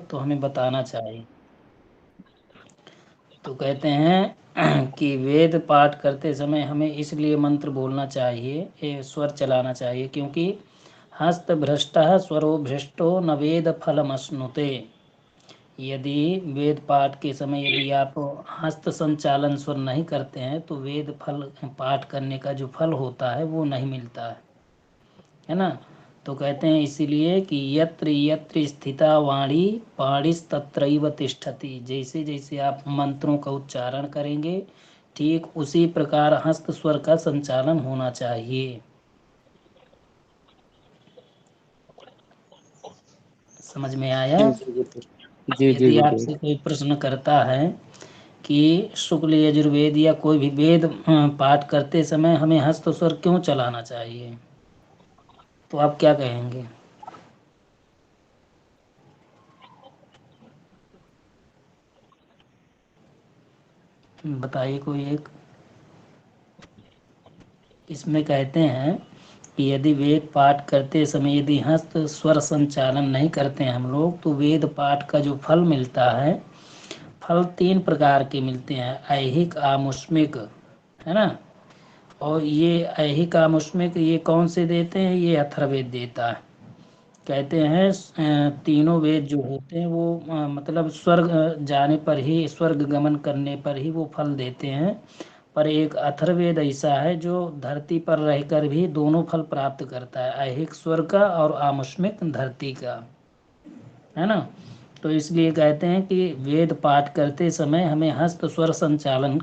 तो हमें बताना चाहिए। तो कहते हैं कि वेद पाठ करते समय हमें इसलिए मंत्र बोलना चाहिए, स्वर चलाना चाहिए, क्योंकि हस्त भ्रष्टः स्वरो भ्रष्टो न वेद फलमश्नुते। यदि वेद पाठ के समय यदि आप हस्त संचालन स्वर नहीं करते हैं तो वेद फल पाठ करने का जो फल होता है वो नहीं मिलता है ना। तो कहते हैं इसीलिए कि यत्र यत्र स्थिता वाणी पाणिस्तत्रैव तिष्ठति। जैसे जैसे आप मंत्रों का उच्चारण करेंगे ठीक उसी प्रकार हस्त स्वर का संचालन होना चाहिए। समझ में आया। जी जी यदि गुरुदेव। आपसे कोई प्रश्न करता है कि शुक्ल यजुर्वेद या कोई भी वेद पाठ करते समय हमें हस्त स्वर क्यों चलाना चाहिए, तो आप क्या कहेंगे? बताइए कोई एक। इसमें कहते हैं कि यदि वेद पाठ करते समय यदि हस्त स्वर संचालन नहीं करते हैं हम लोग तो वेद पाठ का जो फल मिलता है, फल 3 प्रकार के मिलते हैं, ऐहिक आमुष्मिक, है ना। और ये ऐहिक आमुष्मिक ये कौन से देते हैं? ये अथर्ववेद देता है। कहते हैं तीनों वेद जो होते हैं वो मतलब स्वर्ग जाने पर ही, स्वर्ग गमन करने पर ही वो फल देते हैं। पर एक अथर्ववेद ऐसा है जो धरती पर रहकर भी दोनों फल प्राप्त करता है, ऐहिक स्वर्ग का और आमुष्मिक धरती का, है ना। तो इसलिए कहते हैं कि वेद पाठ करते समय हमें हस्त स्वर संचालन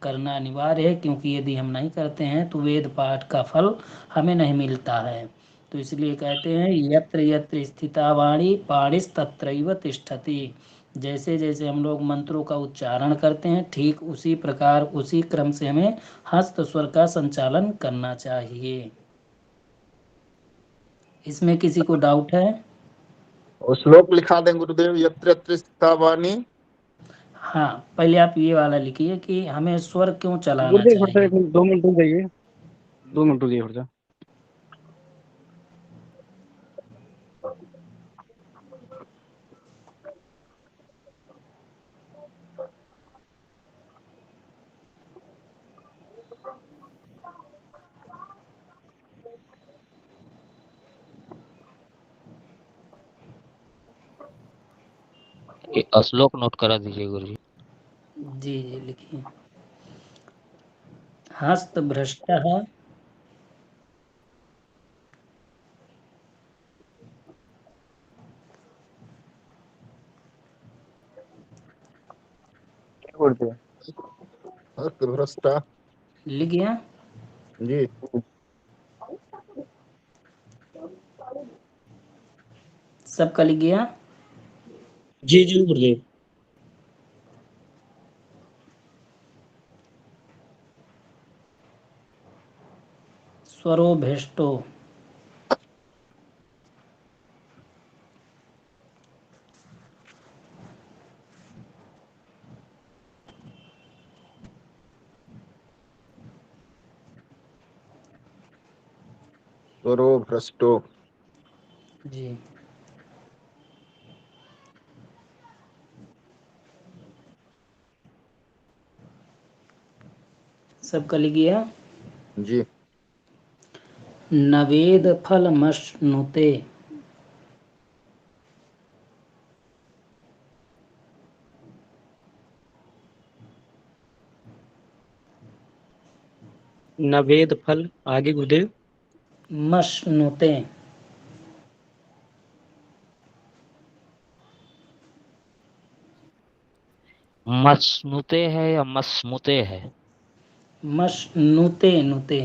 करना अनिवार्य है, क्योंकि यदि हम नहीं करते हैं तो वेद पाठ का फल हमें नहीं मिलता है। तो इसलिए कहते हैं यत्र यत्र स्थिता वाणी पाणिस्तत्रैव तिष्ठति। जैसे जैसे हम लोग मंत्रों का उच्चारण करते हैं ठीक उसी प्रकार उसी क्रम से हमें हस्त स्वर का संचालन करना चाहिए। इसमें किसी को डाउट है? और श्लोक लिखा दें गुरुदेव, यत्र यत्र स्थिता वाणी। हाँ, पहले आप ये वाला लिखिए कि हमें स्वर क्यों चलाना गुरुदेव थोड़ा चाहिए। 2 मिनट रुक जाइए, 2 मिनट रुकिए थोड़ा सा। श्लोक नोट करा दीजिए गुरुजी। जी जी लिखिए। हस्त भ्रष्टः गुरुदेव हस्त भ्रष्टा। लिख गया। जी। सबका लिख गया। जी जी गुरुदेव। स्वरो भ्रष्टो। स्वरो भ्रष्टो। जी। सबका लिख गया। जी। नवेद फलमश्नुते। नवेद फल आगे गुरुदेव। मश्नुते। मसनुते है या मसमुते है? मश्नुते नुते।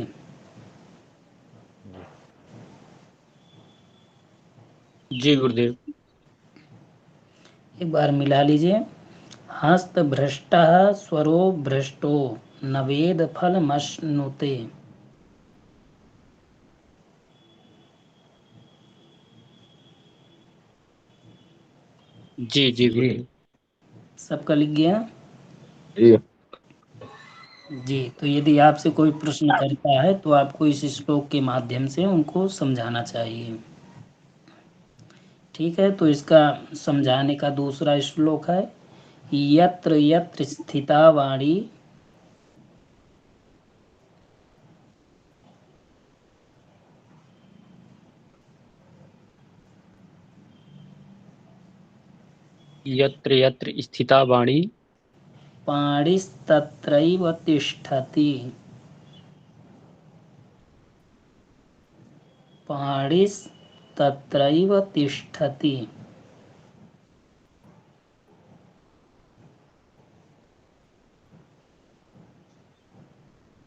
जी। जी गुरुदेव। एक बार मिला लीजिए। हस्त भ्रष्टः स्वरो भ्रष्टो नवेद फलमश्नुते। जी जी गुरुदेव। सबका लिख गया। जी। जी, तो यदि आपसे कोई प्रश्न करता है तो आपको इस श्लोक के माध्यम से उनको समझाना चाहिए। ठीक है, तो इसका समझाने का दूसरा श्लोक है, यत्र यत्र स्थिता वाणी यत्र यत्र स्थिता वाणी पाणिस्तत्रैव तिष्ठति। पाणिस्तत्रैव तिष्ठति।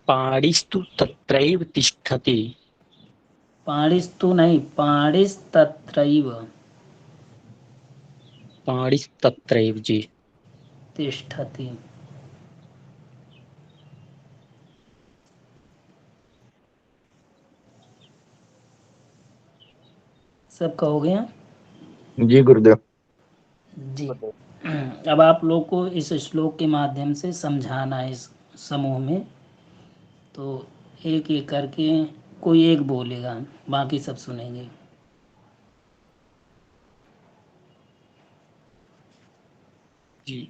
पाणिस्तु तत्रैव तिष्ठति। पाणिस्तु नहीं, पाणिस्तत्रैव पाणिस्तत्रैव जी। तिष्ठति। सबका हो गया जी गुरुदेव। जी। अब आप लोग को इस श्लोक के माध्यम से समझाना है इस समूह में, तो एक एक करके कोई एक बोलेगा, बाकी सब सुनेंगे। जी,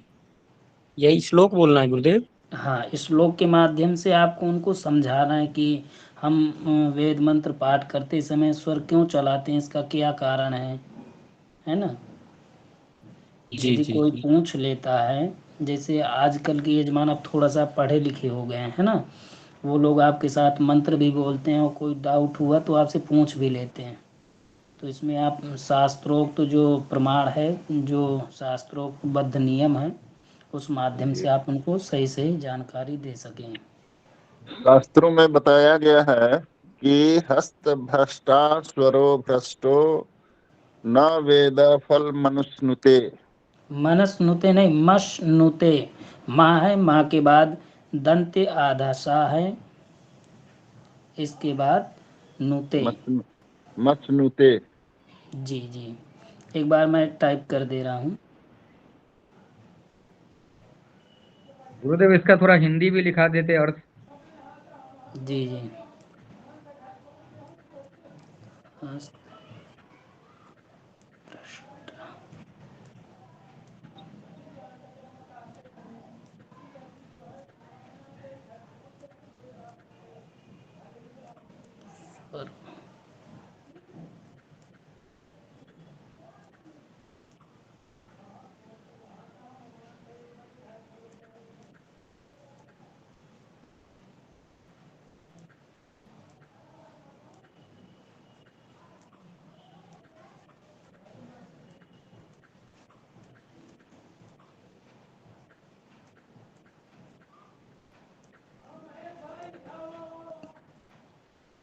यही श्लोक बोलना है गुरुदेव। हाँ, इस श्लोक के माध्यम से आपको उनको समझाना है कि हम वेद मंत्र पाठ करते समय स्वर क्यों चलाते हैं, इसका क्या कारण है ना। जी यदि जी कोई जी। पूछ लेता है, जैसे आजकल के यजमान अब थोड़ा सा पढ़े लिखे हो गए हैं, है ना, वो लोग आपके साथ मंत्र भी बोलते हैं और कोई डाउट हुआ तो आपसे पूछ भी लेते हैं। तो इसमें आप शास्त्रोक्त तो जो प्रमाण है, जो शास्त्रोक्त बद्ध नियम है, उस माध्यम जी। से आप उनको सही सही जानकारी दे सकें। शास्त्रों में बताया गया है कि हस्त भ्रष्टा स्वरो भ्रष्टो न वेद फल मनुस्नुते। मनस्नुते नहीं, मशनुते। माँ है, माँ के बाद दंत्य आधा सा है, इसके बाद नुते। मसनुते। जी जी, एक बार मैं टाइप कर दे रहा हूँ। गुरुदेव इसका थोड़ा हिंदी भी लिखा देते और जी जी।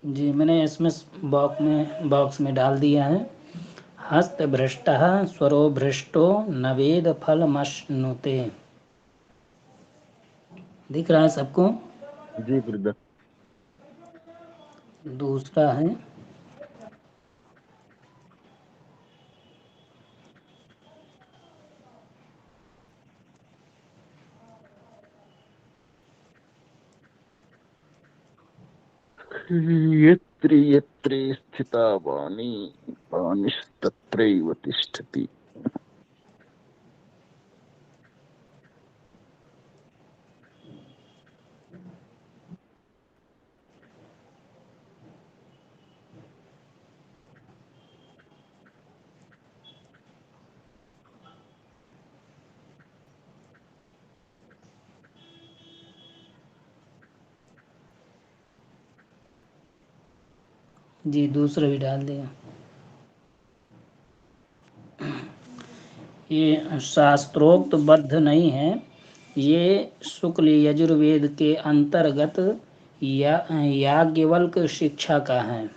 जी, मैंने एसएमएस बॉक्स में डाल दिया है। हस्त भ्रष्ट स्वरो भ्रष्टो नवेद फल मश्नुते। दिख रहा है सबको। जी गुरुदेव। दूसरा है, यत्र यत्र स्थिता वाणी पाणिस्तत्रैव तिष्ठति। जी दूसरा भी डाल दिया। ये शास्त्रोक्त बद्ध नहीं है, ये शुक्ल यजुर्वेद के अंतर्गत याज्ञवल्क शिक्षा का है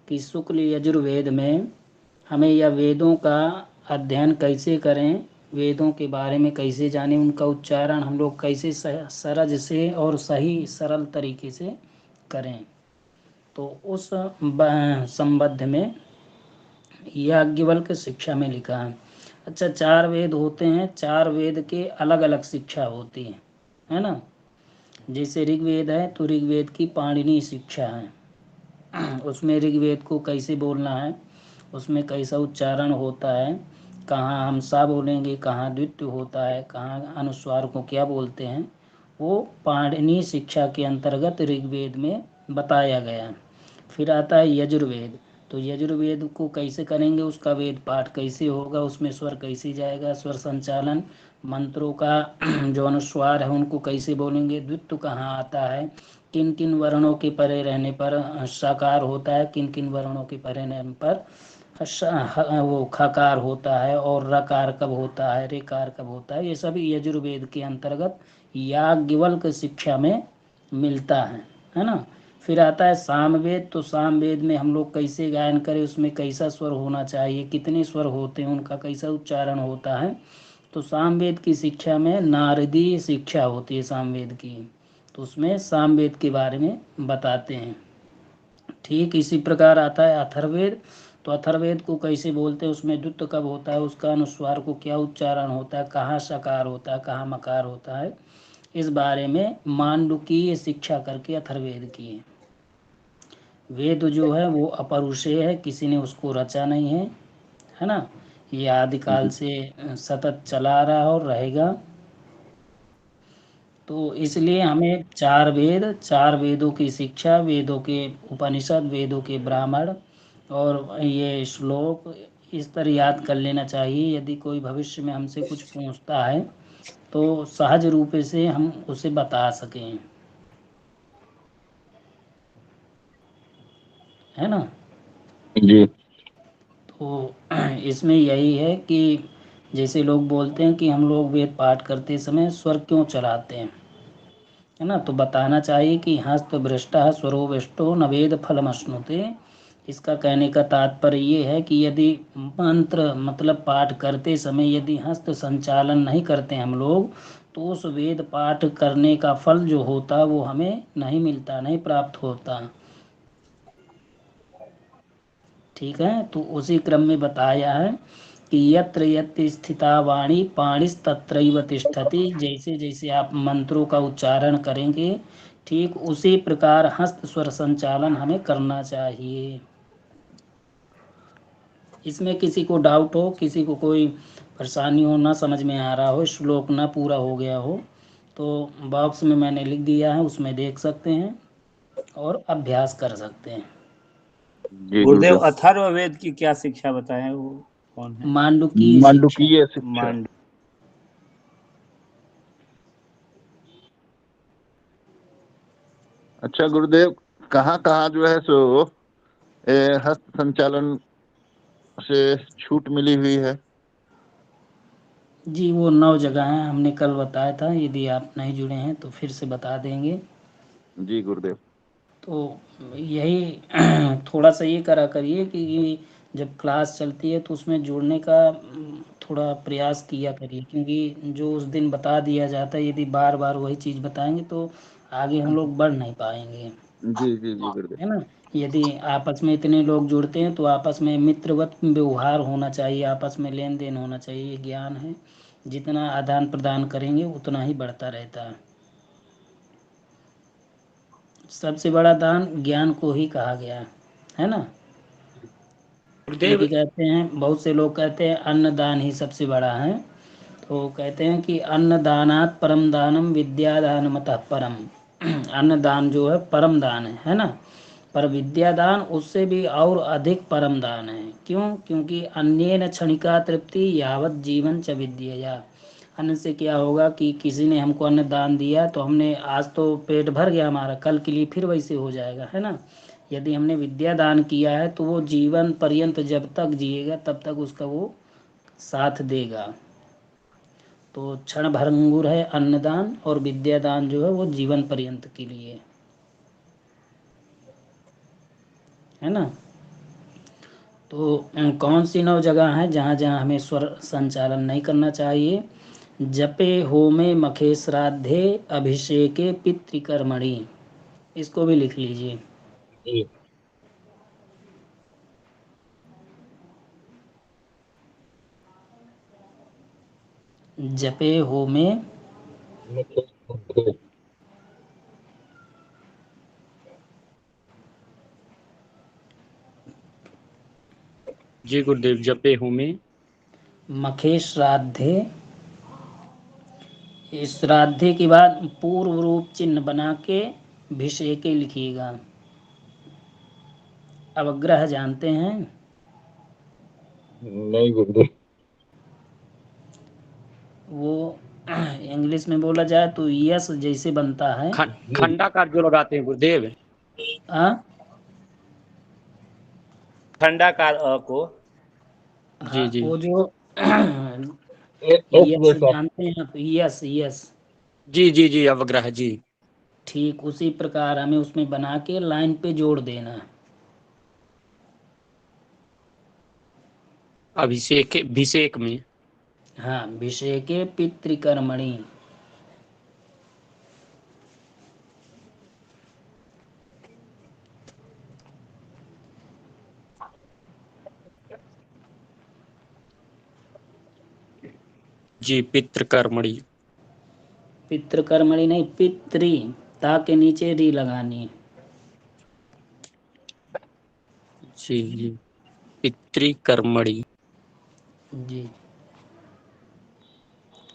कि शुक्ल यजुर्वेद में हमें यह वेदों का अध्ययन कैसे करें, वेदों के बारे में कैसे जानें, उनका उच्चारण हम लोग कैसे सरज से और सही सरल तरीके से करें। तो उस संबंध में याज्ञवल्क्य शिक्षा में लिखा है। अच्छा, 4 वेद होते हैं, 4 वेद के अलग अलग शिक्षा होती है ना। जैसे ऋग्वेद है तो ऋग्वेद की पाणिनि शिक्षा है, उसमें ऋग्वेद को कैसे बोलना है, उसमें कैसा उच्चारण होता है, कहाँ हम सा बोलेंगे, कहाँ द्वित्व होता है, कहाँ अनुस्वार को क्या बोलते हैं, वो पाणिनि शिक्षा के अंतर्गत ऋग्वेद में बताया गया। फिर आता है यजुर्वेद। तो यजुर्वेद को कैसे करेंगे, उसका वेद पाठ कैसे होगा, उसमें स्वर कैसे जाएगा, स्वर संचालन, मंत्रों का जो अनुस्वार है उनको कैसे बोलेंगे, द्वित्व कहाँ आता है, किन किन वर्णों के परे रहने पर सकार होता है, किन किन वर्णों के परे रहने पर वो खकार होता है, और रकार कब होता है, रेकार कब होता है, ये सब यजुर्वेद के अंतर्गत याज्ञवल्क्य शिक्षा में मिलता है ना। फिर आता है सामवेद। तो सामवेद में हम लोग कैसे गायन करें, उसमें कैसा स्वर होना चाहिए, कितने स्वर होते हैं, उनका कैसा उच्चारण होता है। तो सामवेद की शिक्षा में नारदीय शिक्षा होती है सामवेद की, तो उसमें सामवेद के बारे में बताते हैं। ठीक इसी प्रकार आता है अथर्ववेद। तो अथर्ववेद को कैसे बोलते हैं, उसमें द्वित्व कब होता है, उसका अनुस्वार को क्या उच्चारण होता है, कहाँ सकार होता है, कहाँ मकार होता है, इस बारे में मांडुकीय शिक्षा करके अथर्ववेद की है। वेद जो है वो अपरुषेय है, किसी ने उसको रचा नहीं है ना। ये आदिकाल से सतत चला आ रहा है और रहेगा। तो इसलिए हमें चार वेदों की शिक्षा, वेदों के उपनिषद, वेदों के ब्राह्मण और ये श्लोक इस तरह याद कर लेना चाहिए। यदि कोई भविष्य में हमसे कुछ पूछता है तो सहज रूप से हम उसे बता सकें, है ना। जी तो इसमें यही है कि जैसे लोग बोलते हैं कि हम लोग वेद पाठ करते समय स्वर क्यों चलाते हैं, है ना। तो बताना चाहिए कि हस्त भ्रष्टा स्वरो विष्टो न वेद फलमश्नुते। इसका कहने का तात्पर्य ये है कि यदि मंत्र मतलब पाठ करते समय यदि हस्त संचालन नहीं करते हम लोग, तो उस वेद पाठ करने का फल जो होता वो हमें नहीं मिलता, नहीं प्राप्त होता। ठीक है। तो उसी क्रम में बताया है कि यत्र यत्र स्थिता वाणी पाणिस्तत्रैव तिष्ठति। जैसे जैसे आप मंत्रों का उच्चारण करेंगे, ठीक उसी प्रकार हस्त स्वर संचालन हमें करना चाहिए। इसमें किसी को डाउट हो, किसी को कोई परेशानी हो, ना समझ में आ रहा हो, श्लोक ना पूरा हो गया हो, तो बॉक्स में मैंने लिख दिया है, उसमें देख सकते हैं और अभ्यास कर सकते हैं। जी गुरुदेव, गुरुदेव। अथर्ववेद की क्या शिक्षा बताएं, वो कौन है? मांडुकीय शिक्षा। मांडुकीय शिक्षा। मांड अच्छा गुरुदेव, कहाँ कहाँ जो है सो हस्त संचालन से छूट मिली हुई है? जी वो 9 जगह हैं, हमने कल बताया था, यदि आप नहीं जुड़े हैं तो फिर से बता देंगे। जी गुरुदेव। तो यही थोड़ा सा ये करा करिए कि जब क्लास चलती है तो उसमें जुड़ने का थोड़ा प्रयास किया करिए, क्योंकि जो उस दिन बता दिया जाता है यदि बार बार वही चीज़ बताएंगे तो आगे हम लोग बढ़ नहीं पाएंगे, जी जी जी गुरुदेव। है ना। यदि आपस में इतने लोग जुड़ते हैं तो आपस में मित्रवत व्यवहार होना चाहिए, आपस में लेन देन होना चाहिए, ये ज्ञान है। जितना आदान प्रदान करेंगे उतना ही बढ़ता रहता है। सबसे बड़ा दान ज्ञान को ही कहा गया है ना। गुरुदेव क्योंकि कहते हैं, बहुत से लोग कहते हैं अन्न दान ही सबसे बड़ा है। तो कहते हैं कि अन्न दानात परम दानम विद्या दान मतः परम। अन्न दान जो है परम दान है ना। पर विद्या दान उससे भी और अधिक परम दान है। क्यों? क्योंकि अन्येन क्षणिका तृप्ति यावत जीवन च विद्यया। अन्न से क्या होगा कि किसी ने हमको अन्न दान दिया तो हमने आज तो पेट भर गया हमारा, कल के लिए फिर वैसे हो जाएगा, है ना। यदि हमने विद्या दान किया है तो वो जीवन पर्यंत जब तक जिएगा तब तक उसका वो साथ देगा। तो क्षण भंगुर है अन्नदान, और विद्यादान जो है वो जीवन पर्यंत के लिए, है ना। तो कौन सी 9 जगह हैं जहाँ जहाँ हमें स्वर संचालन नहीं करना चाहिए? जपे होमे मखे श्राद्धे अभिषेके पितृकर्मणि। इसको भी लिख लीजिए। जी जपे होमे जी गुरुदेव। जपे होमे मखे श्राद्धे, इस श्राद्धे के बाद पूर्व रूप चिन्ह बना के भिषेके लिखिएगा। अवग्रह जानते हैं? नहीं गुरुदेव। वो इंग्लिश में बोला जाए तो यस जैसे बनता है। खंडाकार जो लगाते हैं गुरुदेव। आ? खंडाकार अ को। जी हाँ, जी वो जो एस यस जैसा। जानते हैं आप, यस यस, जी जी जी अवग्रह जी। ठीक उसी प्रकार हमें उसमें बना के लाइन पे जोड़ देना। अभिषेक में। हाँ, भिषेके पितृकर्मणि। जी पितृकर्मणि। पितृकर्मणि नहीं, पितृ, ता के नीचे री लगानी। जी जी पितृकर्मणि। जी,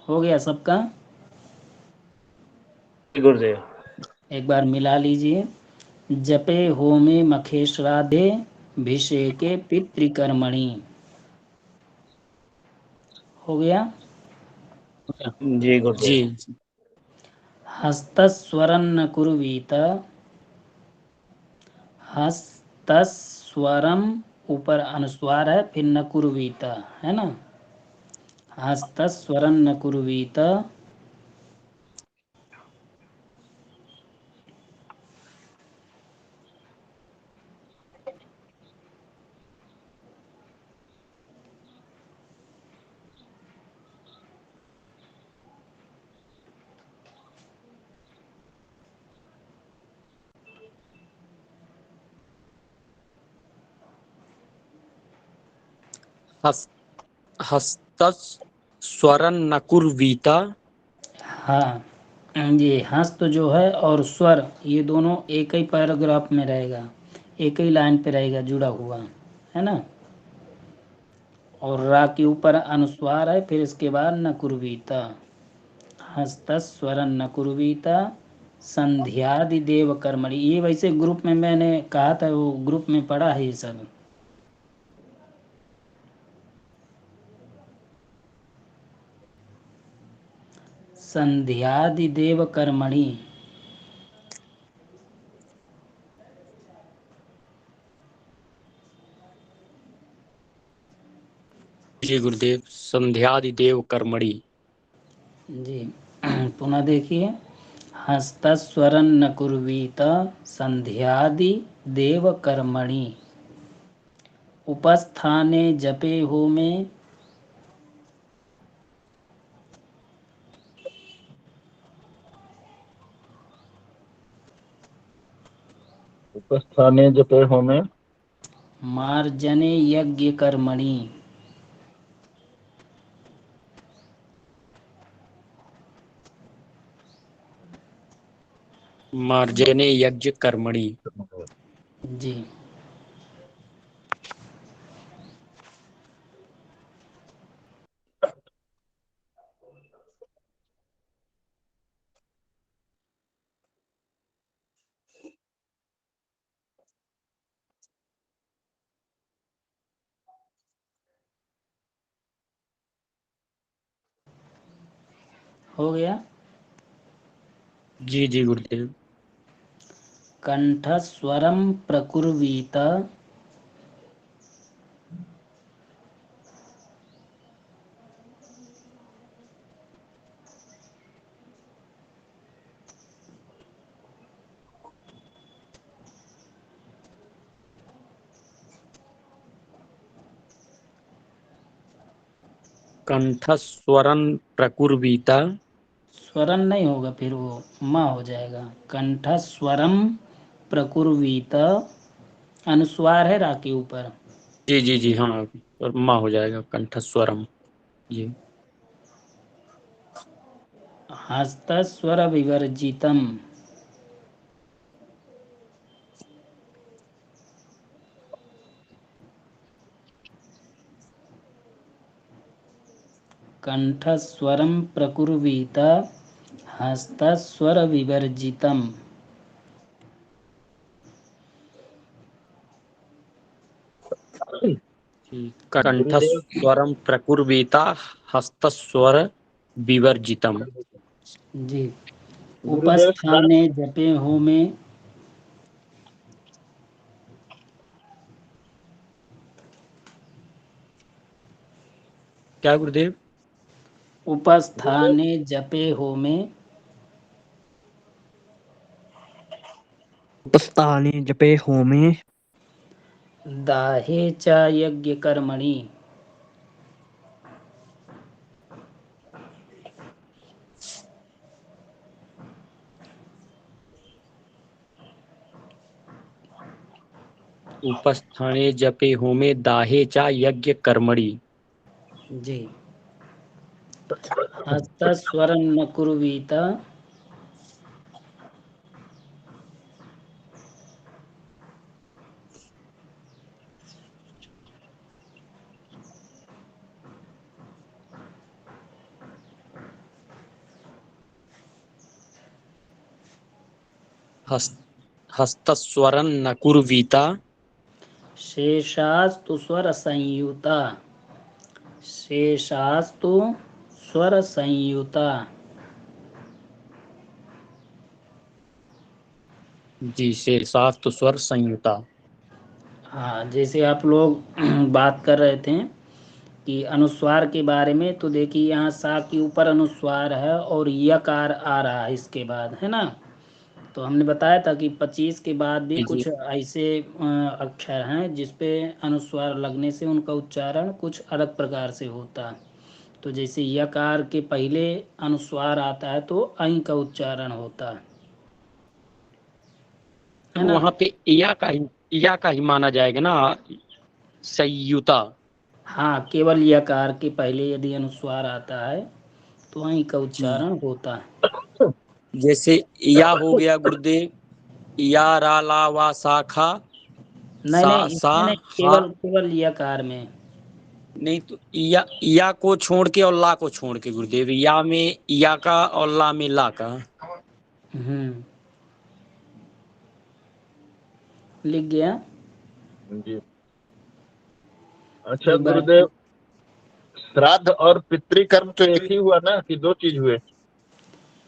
हो गया सबका? गुरुदेव। एक बार मिला लीजिए। जपे होमे मखे श्राद्धे भिषेके पितृकर्मणि। हो गया? जी गुरुदेव। जी हस्तस्वरन्न कुर्वीत, हस्तस्वरम ऊपर अनुस्वार है, फिर न कुर्वीत है ना, हस्तस्वरन्न कुर्वीत। हस्तस्वरं न कुर्वीत। हाँ, ये हस्त जो है और स्वर ये दोनों एक ही पैराग्राफ में रहेगा, एक ही लाइन पे रहेगा जुड़ा हुआ, है ना। और रा के ऊपर अनुस्वार है, फिर इसके बाद न कुर्वीता, हस्तस्वरन न कुर्वीता संध्यादि देव कर्मणि। ये वैसे ग्रुप में मैंने कहा था, वो ग्रुप में पढ़ा है ये सब। संध्यादि देव कर्मणि। जी गुरुदेव। संध्यादिदेव कर्मणि। जी पुनः देखिए। हस्तस्वरन न कुर्वीत संध्यादि देव कर्मणि, उपस्थाने जपे होमे। उपस्थाने जपे होमे। मार्जने यज्ञ कर्मणि। मार्जने यज्ञ कर्मणि। जी, हो गया। जी जी गुरुदेव। कंठस्वरम प्रकुर्वीत, कंठस्वरं प्रकुर्वीत। स्वरन नहीं होगा, फिर वो मा हो जाएगा। कंठस्वरम प्रकुर्वीत, अनुस्वार है रा के ऊपर। जी जी जी हाँ। और माँ हो जाएगा कंठस्वरम। जी हस्तस्वर विवर्जितम। कंठस्वरम प्रकुर्वीत हस्तस्वर विवर्जितम। गुरुदेव कंठस्वरम प्रकुर्वीता हस्तस्वर विवर्जितम। जी। गुरुदेव उपस्थाने जपे होमे क्या गुरुदेव? उपस्थाने जपे होमे उपस्थाने जपे होमे दाहे च यज्ञ कर्मणि। उपस्थाने जपे होमे दाहे चा यज्ञ कर्मणि। जी। हस्तस्वरं न कुर्वीत हस्तस्वरं न कुर्वीता शेषास्तु स्वर संयुता। शेषास्तु स्वर संयुता। जी से शास्त्र स्वर संयुता। हाँ, जैसे आप लोग बात कर रहे थे कि अनुस्वार के बारे में, तो देखिए यहाँ सा के ऊपर अनुस्वार है और यकार आ रहा है इसके बाद, है ना। तो हमने बताया था कि 25 के बाद भी जी जी कुछ ऐसे अक्षर हैं जिसपे अनुस्वार लगने से उनका उच्चारण कुछ अलग प्रकार से होता है। तो जैसे यकार के पहले अनुस्वार आता है तो ऐ का उच्चारण होता है तो ना। वहां पे या का ही माना जाएगा ना, संयुता। हाँ, केवल यकार के पहले यदि अनुस्वार आता है तो ऐ का हम्म। उच्चारण होता है। जैसे या हो गया गुरुदेव, या रा ला वा सा खा नहीं सा नहीं, सा इसमें नहीं, हा। केवल केवल यकार में। नहीं तो या को छोड़ के और ला को छोड़ के गुरुदेव, या में या का और ला में ला का। हम्म, लिख गया। जी। अच्छा एक बार गुरुदेव, श्राद्ध और पितृकर्म तो एक ही हुआ ना कि दो चीज हुए?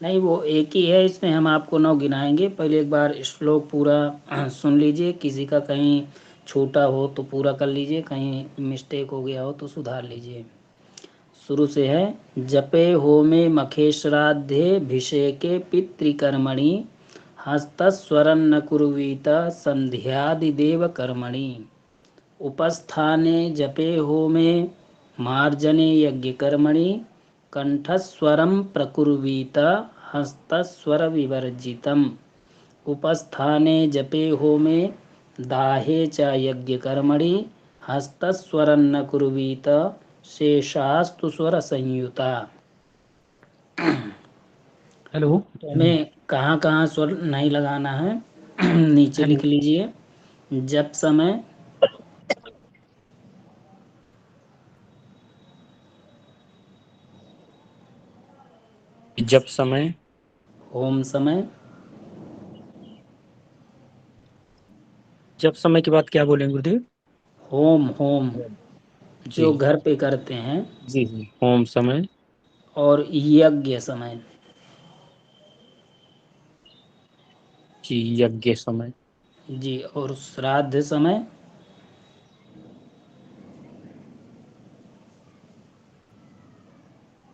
नहीं, वो एक ही है, इसमें हम आपको 9 गिनाएंगे। पहले एक बार श्लोक पूरा सुन लीजिए, किसी का कहीं छोटा हो तो पूरा कर लीजिए, कहीं मिस्टेक हो गया हो तो सुधार लीजिए। शुरू से है। जपे होमे मखे श्राद्धे भिषेके पितृकर्मणि हस्तस्वरन्न कुर्वीत संध्यादिदेव कर्मणि। उपस्थाने जपे होमे मार्जने यज्ञकर्मणि कंठस्वरं प्रकुर्वीत हस्तस्वर विवर्जितम्। उपस्थाने जपे होमे दाहे च यज्ञकर्मणि हस्तस्वरन्न कुर्वीत शेषास्तु स्वर संयुता। हेलो। तो हमें कहाँ कहाँ स्वर नहीं लगाना है नीचे हेलो। लिख लीजिए। जप समय, जब समय, होम समय, जब समय के बाद क्या बोले गुरुदेव? होम होम जी जो घर पे करते हैं, जी जी, होम समय। और यज्ञ समय। जी, यज्ञ समय। जी, और श्राद्ध समय,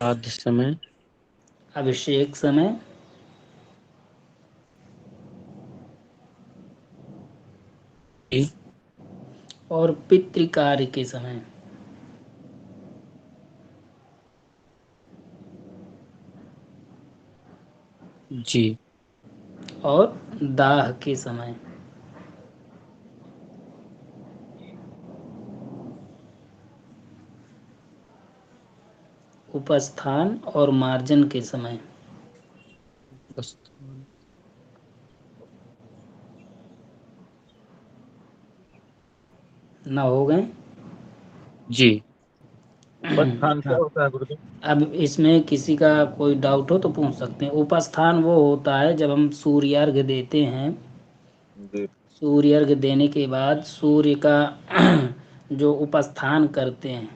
श्राद्ध समय। अभिषेक समय, जी और पितृकार्य के समय। जी। और दाह के समय। उपस्थान और मार्जन के समय। बस। न हो गए। जी। उपस्थान क्या हाँ, होता है गुरुदेव? अब इसमें किसी का कोई डाउट हो तो पूछ सकते हैं। उपस्थान वो होता है जब हम सूर्यार्घ देते हैं, जी। सूर्यार्घ देने के बाद सूर्य का जो उपस्थान करते हैं,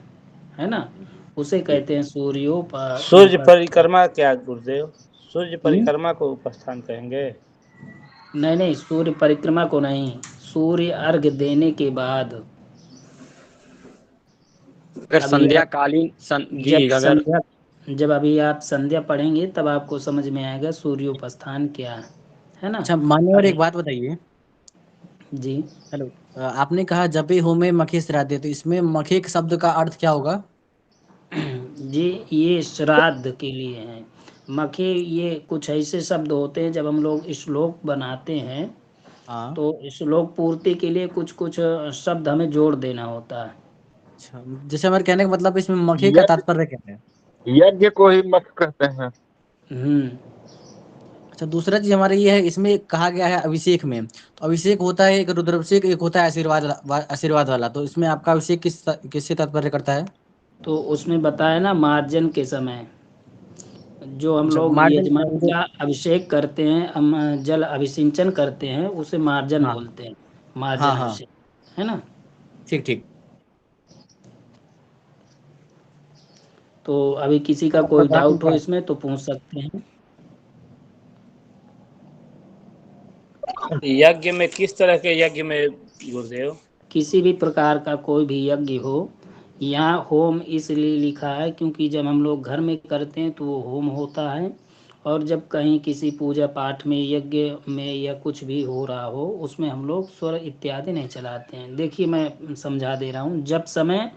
है ना, उसे कहते हैं सूर्य उपस्थान। परिक्रमा क्या गुरुदेव? सूर्य परिक्रमा को उपस्थान कहेंगे? नहीं नहीं, सूर्य परिक्रमा को नहीं, सूर्य अर्घ देने के बाद। अगर अभी संध्या आप कालीन जी जब अगर संध्या जब अभी आप संध्या पढ़ेंगे तब आपको समझ में आएगा सूर्योपास्थान क्या है ना। अच्छा, मान्यवर एक अभी बात बताइए। जी, हेलो, आपने कहा जपे होमे मखे श्राद्धे, तो इसमें मखे के शब्द का अर्थ क्या होगा? जी ये श्राद्ध के लिए हैं। मखे ये कुछ ऐसे शब्द होते हैं, जब हम लोग श्लोक बनाते हैं हाँ। तो श्लोक पूर्ति के लिए कुछ कुछ शब्द हमें जोड़ देना होता है। अच्छा, जैसे हमारे कहने का मतलब इसमें मखे का यज्ञ तात्पर्य क्या है? यज्ञ को ही मख कहते हैं। हम्म अच्छा, दूसरा चीज हमारे ये है, इसमें कहा गया है अभिषेक में, तो अभिषेक होता है एक रुद्राभिषेक, एक होता है आशीर्वाद वाला, तो इसमें आपका अभिषेक किससे तात्पर्य करता है? तो उसमें बताया ना, मार्जन के समय जो हम अच्छा, लोग मार्जन यजमान का अभिषेक करते हैं, हम जल अभिसिंचन करते हैं, उसे मार्जन हाँ बोलते हैं, मार्जन हाँ हाँ, अभिषेक, है ना। ठीक ठीक। तो अभी किसी का कोई डाउट हो इसमें तो पूछ सकते हैं। यज्ञ में किस तरह के यज्ञ में गुरुदेव? किसी भी प्रकार का कोई भी यज्ञ हो, यहाँ होम इसलिए लिखा है क्योंकि जब हम लोग घर में करते हैं तो वो होम होता है, और जब कहीं किसी पूजा पाठ में, यज्ञ में या कुछ भी हो रहा हो, उसमें हम लोग स्वर इत्यादि नहीं चलाते हैं। देखिए मैं समझा दे रहा हूँ। जब समय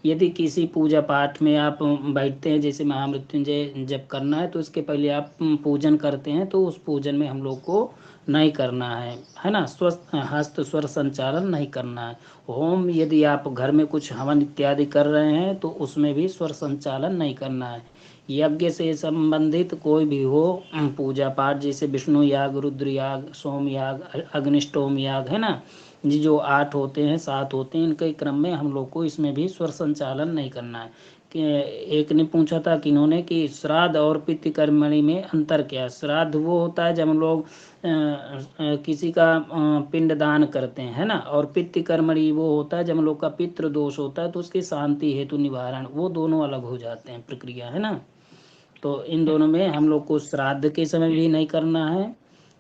यदि किसी पूजा पाठ में आप बैठते हैं, जैसे महामृत्युंजय जब करना है तो इसके पहले आप पूजन करते हैं, तो उस पूजन में हम लोग को नहीं करना है ना, स्वस्थ हस्त स्वर संचालन नहीं करना है। होम यदि आप घर में कुछ हवन इत्यादि कर रहे हैं तो उसमें भी स्वर संचालन नहीं करना है। यज्ञ से संबंधित कोई भी हो पूजा पाठ, जैसे विष्णु याग, रुद्र याग, सोम याग, अग्निष्टोम याग, है ना, ये जो 8 होते हैं 7 होते हैं, इनके क्रम में हम लोग को इसमें भी स्वर संचालन नहीं करना है। कि एक ने पूछा था कि इन्होंने कि श्राद्ध और पितृ कर्मणि में अंतर क्या है। श्राद्ध वो होता है जब हम लोग किसी का पिंड दान करते हैं, है ना, और पितृ कर्मणि वो होता है जब हम लोग का पितृ दोष होता है तो उसकी शांति हेतु निवारण, वो दोनों अलग हो जाते हैं प्रक्रिया, है ना। तो इन दोनों में हम लोग को श्राद्ध के समय भी नहीं करना है,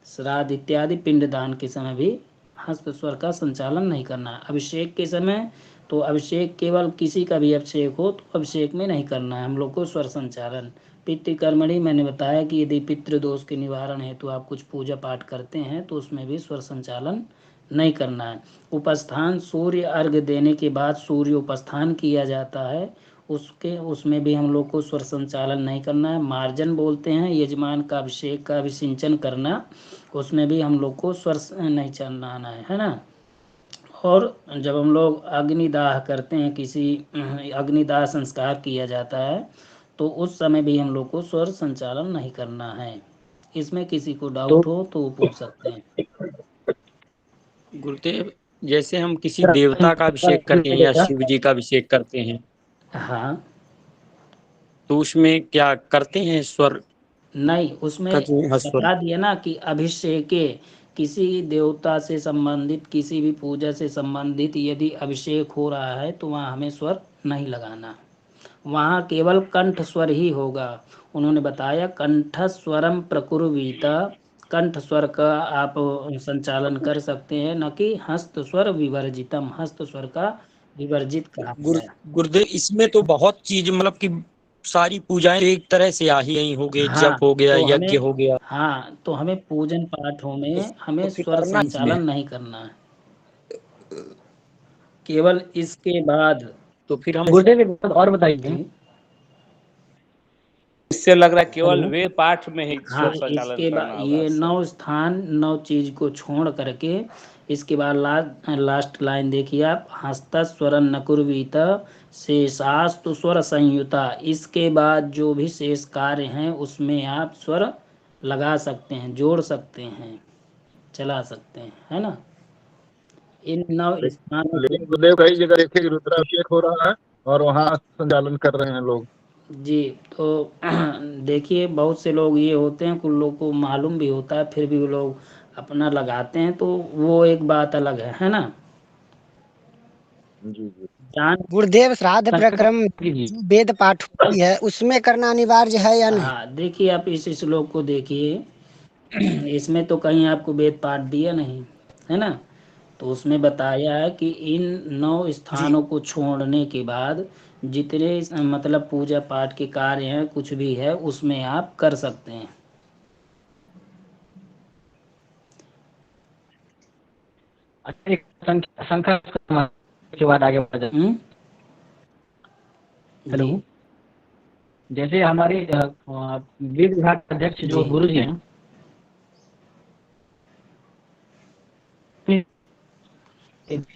श्राद्ध इत्यादि पिंड दान के समय भी हस्त स्वर का संचालन नहीं करना है। अभिषेक के समय तो अभिषेक केवल किसी का भी अभिषेक हो तो अभिषेक में नहीं करना है हम लोग को स्वर संचालन। पितृ कर्मणि मैंने बताया कि यदि पितृ दोष के निवारण हेतु आप कुछ पूजा पाठ करते हैं तो उसमें भी स्वर संचालन नहीं करना है। उपस्थान, सूर्य अर्घ देने के बाद सूर्य उपस्थान किया जाता है, उसमें भी हम लोग को स्वर संचालन नहीं करना है। मार्जन बोलते हैं यजमान का अभिषेक का अभिसिंचन करना, उसमें भी हम लोग को स्वर नहीं चलाना है ना। और जब हम लोग अग्निदाह करते हैं, किसी अग्निदाह संस्कार किया जाता है तो उस समय भी हम लोग को स्वर संचालन नहीं करना है। इसमें किसी को तो डाउट हो तो वो पूछ सकते हैं। गुरुदेव, जैसे हम किसी देवता का अभिषेक करते हैं या शिव जी का अभिषेक करते हैं, हाँ, तो उसमें क्या करते हैं स्वर नहीं उसमें करते हैं स्वर? बता दिया ना कि अभिषेके, किसी देवता से संबंधित, किसी भी पूजा से संबंधित यदि अभिषेक हो रहा है तो वहाँ हमें स्वर नहीं लगाना, वहाँ केवल कंठ स्वर ही होगा। उन्होंने बताया कंठ स्वरम प्रकुर्वीत, कंठ स्वर का आप संचालन कर सकते हैं, न कि हस्त स्वर विवर्जितम, हस्त स्वर का विवर्जित कहा गया है। गुरुदेव, इसमें तो बहुत चीज मतलब कि सारी पूजाएं एक तरह से आ ही गई, हो गए, हाँ जप हो गया, तो यज्ञ हमें हो गया, हाँ तो हमें पूजन पाठों तो, में हमें तो फिर स्वर करना इसमें। संचालन नहीं करना है, केवल इसके बाद। तो फिर हम गुरुदेव एक बात और बताइए। जी इससे लग रहा है केवल हेलो। वेद पाठ में ही हाँ, स्वर संचालन इसके बाद करना होगा ये सर। 9 स्थान 9 चीज को छोड़ करके इसके बाद लास्ट लाइन देखिए आप, हस्त स्वरन नकुर्वीत शेषास्तु स्वर संयुता, इसके बाद जो भी शेष कार्य हैं उसमें आप स्वर लगा सकते हैं, जोड़ सकते हैं, चला सकते हैं, है ना। इन 9 स्थानों लेकिन को गुरुदेव कई जगह देखे कि रुद्राभिषेक हो रहा है और वहाँ संचालन कर रहे हैं लोग। जी, तो देखिए बहुत से लोग ये होते हैं, कुछ लोग को मालूम भी होता है फिर भी वो लोग अपना लगाते हैं, तो वो एक बात अलग है ना। जी जी। जान गुरुदेव, श्राद्ध प्रक्रम कीजिए। जो वेद पाठ होती है उसमें करना अनिवार्य है या नहीं? हाँ, देखिए आप इस श्लोक को देखिए, इसमें तो कहीं आपको वेद पाठ दिया नहीं है ना। तो उसमें बताया है कि इन 9 जी स्थानों को छोड़ने के बाद जितने मतलब पूजा पाठ के कार्य हैं कुछ भी है उसमें आप कर सकते हैं। अच्छा, एक संख्या के बाद आगे बढ़ जाए। हम्म, हेलो, जी जैसे हमारे वेद विभाग के अध्यक्ष जो जी गुरु जी हैं,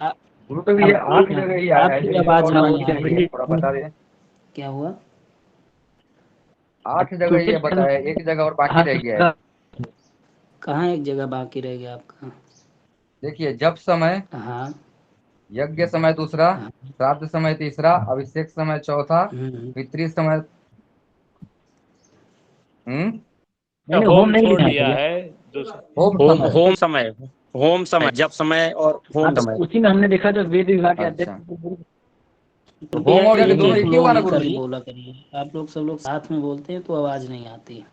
आ- गुरु तो ये 8 जगह ही आया है, आपकी जो ये आवाज और नहीं बाकी आ रही नहीं है, है, थोड़ा बता दें। क्या हुआ? 8 जगह ये बताया, एक जगह और बाकी रह गया है। कहाँ एक जगह बाकी रह गया आपका? देखिए, जप समय, हाँ यज्ञ समय दूसरा, हाँ, श्राद्ध समय तीसरा, अभिषेक समय चौथा, हम्म, पितृ समय। हम्म। नहीं होम होम नहीं छोड़ लिखा दिया है। है दूसरा। होम होम समय। होम समय, जप समय और हाँ, होम तो समय। उसी में हमने देखा जो वेद विभाग के अच्छा, अध्यक्ष तो कृपया होम और यज्ञ एक दोनों एक एक ही हुआ लोग ना ही गुरु करके जी? बोला करिए, आप लोग सब लोग साथ में बोलते हैं तो आवाज नहीं आती।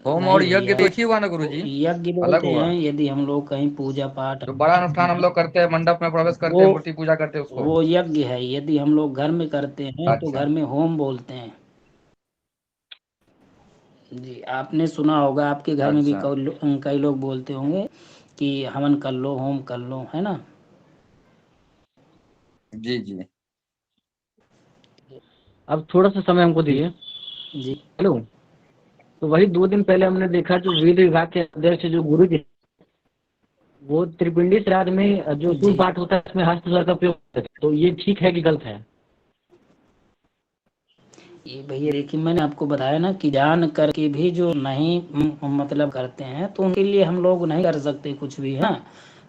होम नहीं और यज्ञ भैया, तो एक ही हुआ ना गुरु वो जी? यज्ञ अलग बोलते हुआ? हैं यदि हम लोग कहीं पूजा पाठ, जो बड़ा अनुष्ठान हम लोग करते हैं, मंडप में प्रवेश करते वो हैं, मूर्ति पूजा करते हैं, उसको? वो यज्ञ है। यदि हम लोग घर में करते हैं तो अच्छा घर में होम बोलते हैं। जी, आपने सुना होगा, आपके घर में भी अच्छा। कई लोग बोलते होंगे कि हवन कर लो, होम कर लो, है ना। जी जी। अब थोड़ा सा समय हमको दीजिए। जी हेलो, तो वही 2 दिन पहले हमने देखा जो वेद विभाग के अध्यक्ष जो गुरु जी, वो त्रिपिंडी श्राद्ध में जो सूल जी, पाठ होता है उसमें हस्तस्वर का उपयोग करते हैं। तो ये ठीक है कि गलत है? ये भैया देखिए, मैंने आपको बताया ना कि जान करके भी जो नहीं मतलब करते हैं तो उनके लिए हम लोग नहीं कर सकते कुछ भी, है ना।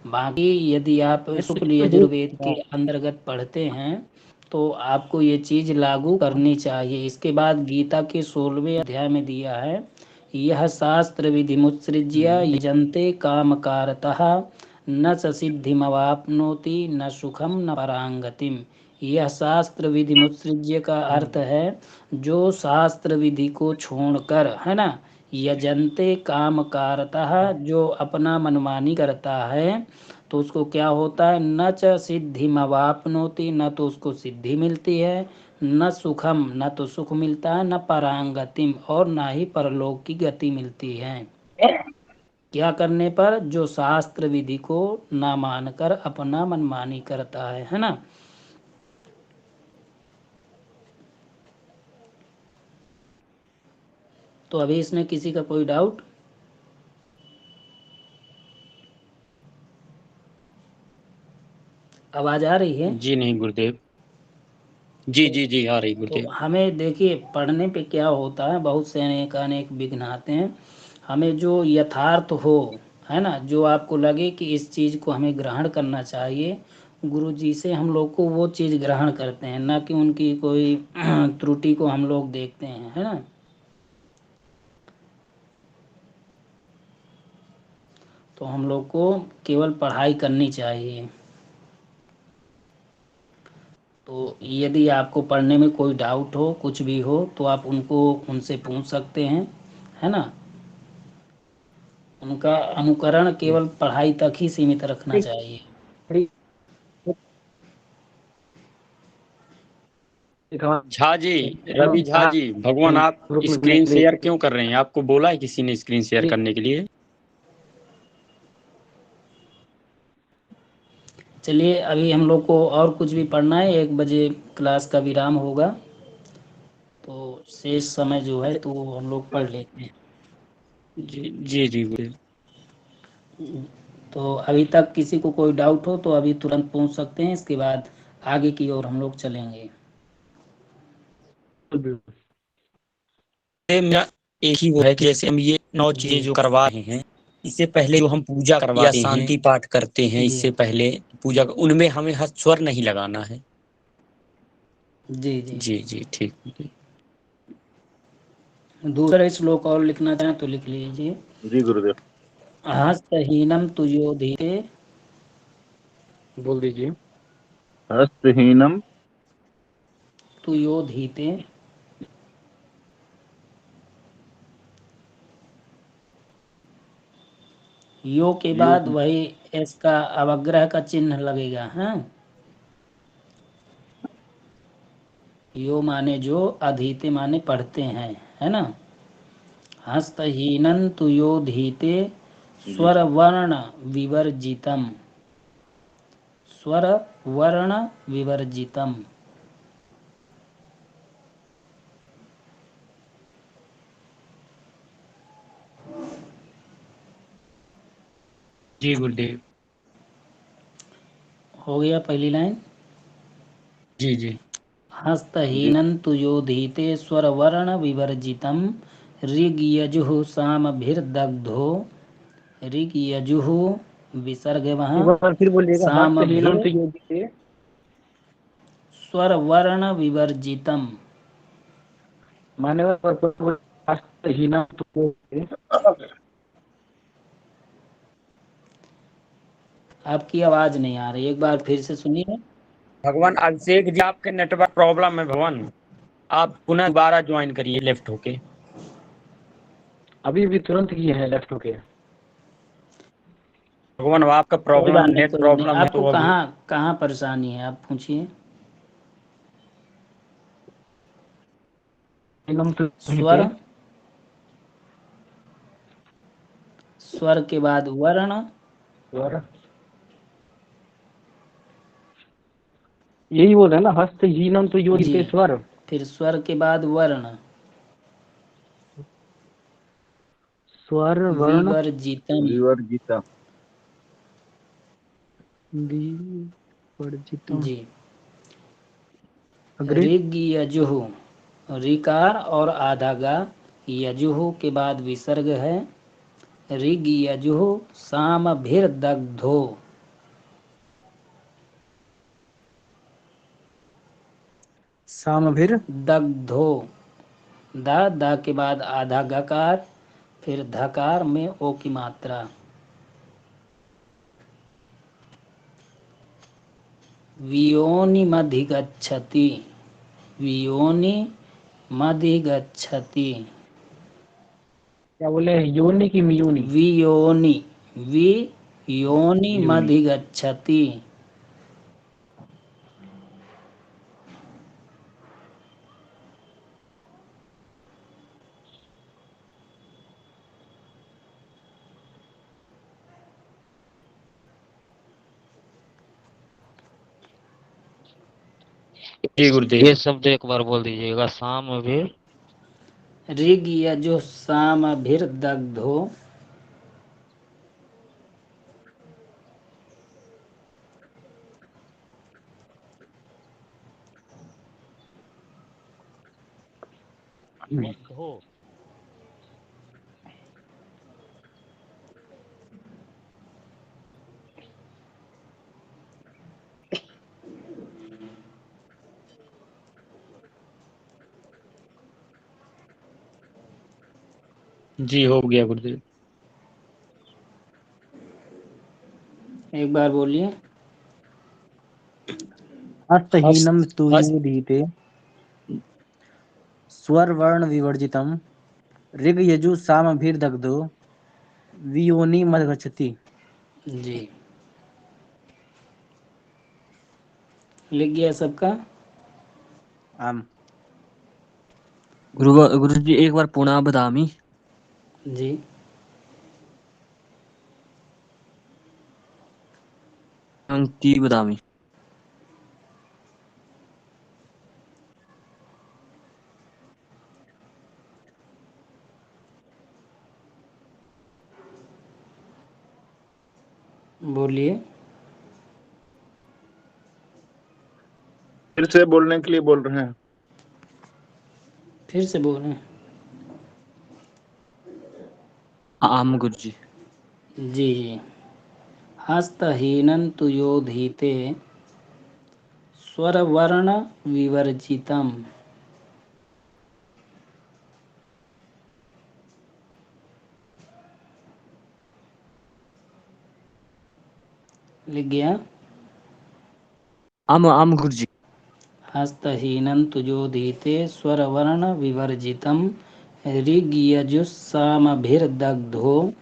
बाकी यदि आप शुक्ल यजुर्वेद के अंतर्गत पढ़ते हैं तो आपको ये चीज लागू करनी चाहिए। इसके बाद गीता के 16वें अध्याय में दिया है, यह शास्त्र विधि मुत्सृज्य यजन्ते कामकारतः न च सिद्धिमवाप्नोति न सुखम न परांगतिम। यह शास्त्र विधि मुत्सृज्य का अर्थ है जो शास्त्र विधि को छोड़कर, है ना, यजन्ते काम कारतः, जो अपना मनमानी करता है तो उसको क्या होता है, न च सिद्धिमवाप्नोति, न तो उसको सिद्धि मिलती है, न सुखम, न तो सुख मिलता है, न परांगतिम, और ना ही परलोक की गति मिलती है। क्या करने पर? जो शास्त्र विधि को ना मानकर अपना मनमानी करता है ना। तो अभी इसमें किसी का कोई डाउट? आवाज आ रही है? जी नहीं गुरुदेव, जी जी जी आ रही तो गुरुदेव। हमें देखिए पढ़ने पे क्या होता है, बहुत से अनेक अनेक विघ्न आते हैं। हमें जो यथार्थ हो, है ना, जो आपको लगे कि इस चीज को हमें ग्रहण करना चाहिए, गुरु जी से हम लोग को वो चीज ग्रहण करते हैं, ना कि उनकी कोई त्रुटि को हम लोग देखते हैं, है ना। तो हम लोग को केवल पढ़ाई करनी चाहिए। तो यदि आपको पढ़ने में कोई डाउट हो, कुछ भी हो, तो आप उनको उनसे पूछ सकते हैं, है ना। उनका अनुकरण केवल पढ़ाई तक ही सीमित रखना चाहिए। झा जी, रवि झा जी, भगवान आप ग्रुप में स्क्रीन मिलने शेयर के क्यों कर रहे हैं? आपको बोला है किसी ने स्क्रीन शेयर लिए। करने के लिए? चलिए अभी हम लोग को और कुछ भी पढ़ना है, 1 बजे क्लास का विराम होगा, तो शेष समय जो है तो वो हम लोग पढ़ लेते हैं। जी जी जी गुरुदेव। तो अभी तक किसी को कोई डाउट हो तो अभी तुरंत पूछ सकते हैं, इसके बाद आगे की ओर हम लोग चलेंगे। मेरा एक ही वो है कि जैसे हम ये 9 जी चीजें जो करवा रहे हैं, इससे पहले जो हम पूजा करवाते या शांति पाठ करते हैं, जी। इससे पहले पूजा उनमें हमें हस्त स्वर नहीं लगाना है। जी जी जी जी ठीक। दूसरा श्लोक और लिखना चाहें तो लिख लीजिए। जी गुरुदेव। हस्तहीनम तुयोधीते, बोल दीजिए। हस्तहीनम तुयोधीते यो के बाद वही एस का अवग्रह का चिन्ह लगेगा। हाँ, यो माने जो, अधीते माने पढ़ते हैं, है ना। हस्तहीनन तुयोधीते स्वर वर्ण विवर्जितम, स्वर वर्ण विवर्जितम। जी गुरुदेव। हो गया पहली लाइन। जी जी हस्तहीनं तुयोधीते स्वरवर्ण विवर्जितं ऋग्यजुः सामभिर्दग्धो, ऋग्यजुः विसर्ग वहाँ, एक बार फिर बोलिएगा। हस्तहीनम सामभिर तुयोधीते, स्वरवर्ण विवर्जितम। माने हस्तहीनम तुयोधीते। आपकी आवाज नहीं आ रही, एक बार फिर से सुनिए। भगवान अभिषेक जी, आपके नेटवर्क प्रॉब्लम है भगवान, आप पुनः दोबारा ज्वाइन करिए लेफ्ट होके। अभी भी तुरंत किए हैं लेफ्ट होके। भगवान अब आपका कोई प्रॉब्लम बात नहीं, नेट कोई बात नहीं। प्रॉब्लम है आपको तो अभी कहाँ परेशानी है, आप पूछिए। हस्तहीनम स्वर, तुयोधीते, स्वर के बाद वर्ण, स्वर, यही बोल रहे हैं ना, हस्तहीनम तुयोधीते जी, स्वर। फिर स्वर के बाद वर्ण स्वर वर्ण विवर्जितम। विवर्जिता। विवर्जितम। जी, अग्रे। ऋग यजुः, ऋकार और आधा गा, यजुः के बाद विसर्ग है। ऋग यजुः सामभिर्दग्धो, सामभिर दग्धो, दा के बाद आधा गकार, फिर धकार में ओ की मात्रा। वियोनिमधिगच्छति, वियोनिमधिगच्छति। क्या बोले, योनि की मियोनि? वियोनि, वियोनिमधिगच्छति। जी गुरुदेव। ये शब्द एक बार बोल दीजिएगा। सामभिर ऋग यजुः सामभिर्दग्धो, दग्धो। जी हो गया गुरुदेव। एक बार बोलिए। हस्तहीनम हस्त हस्त तुयोधीते स्वर वर्ण विवर्जितम ऋग यजु सामभिर्दग्धो वियोनि मदगच्छति। जी, लिख गया सबका। आम। गुरु जी एक बार पुनः बदामी। जी, अंकी बदामी। बोलिए। फिर से बोलने के लिए बोल रहे हैं। फिर से बोलें। आम गुरु जी। जी हस्तहीनं तु यो धीते स्वरवर्ण विवर्जितम। लिख गया। आम गुरुजी। हस्तहीनं तु यो धीते स्वरवर्ण विवर्जितम ऋग्यजुस्सामभिर्दग्धो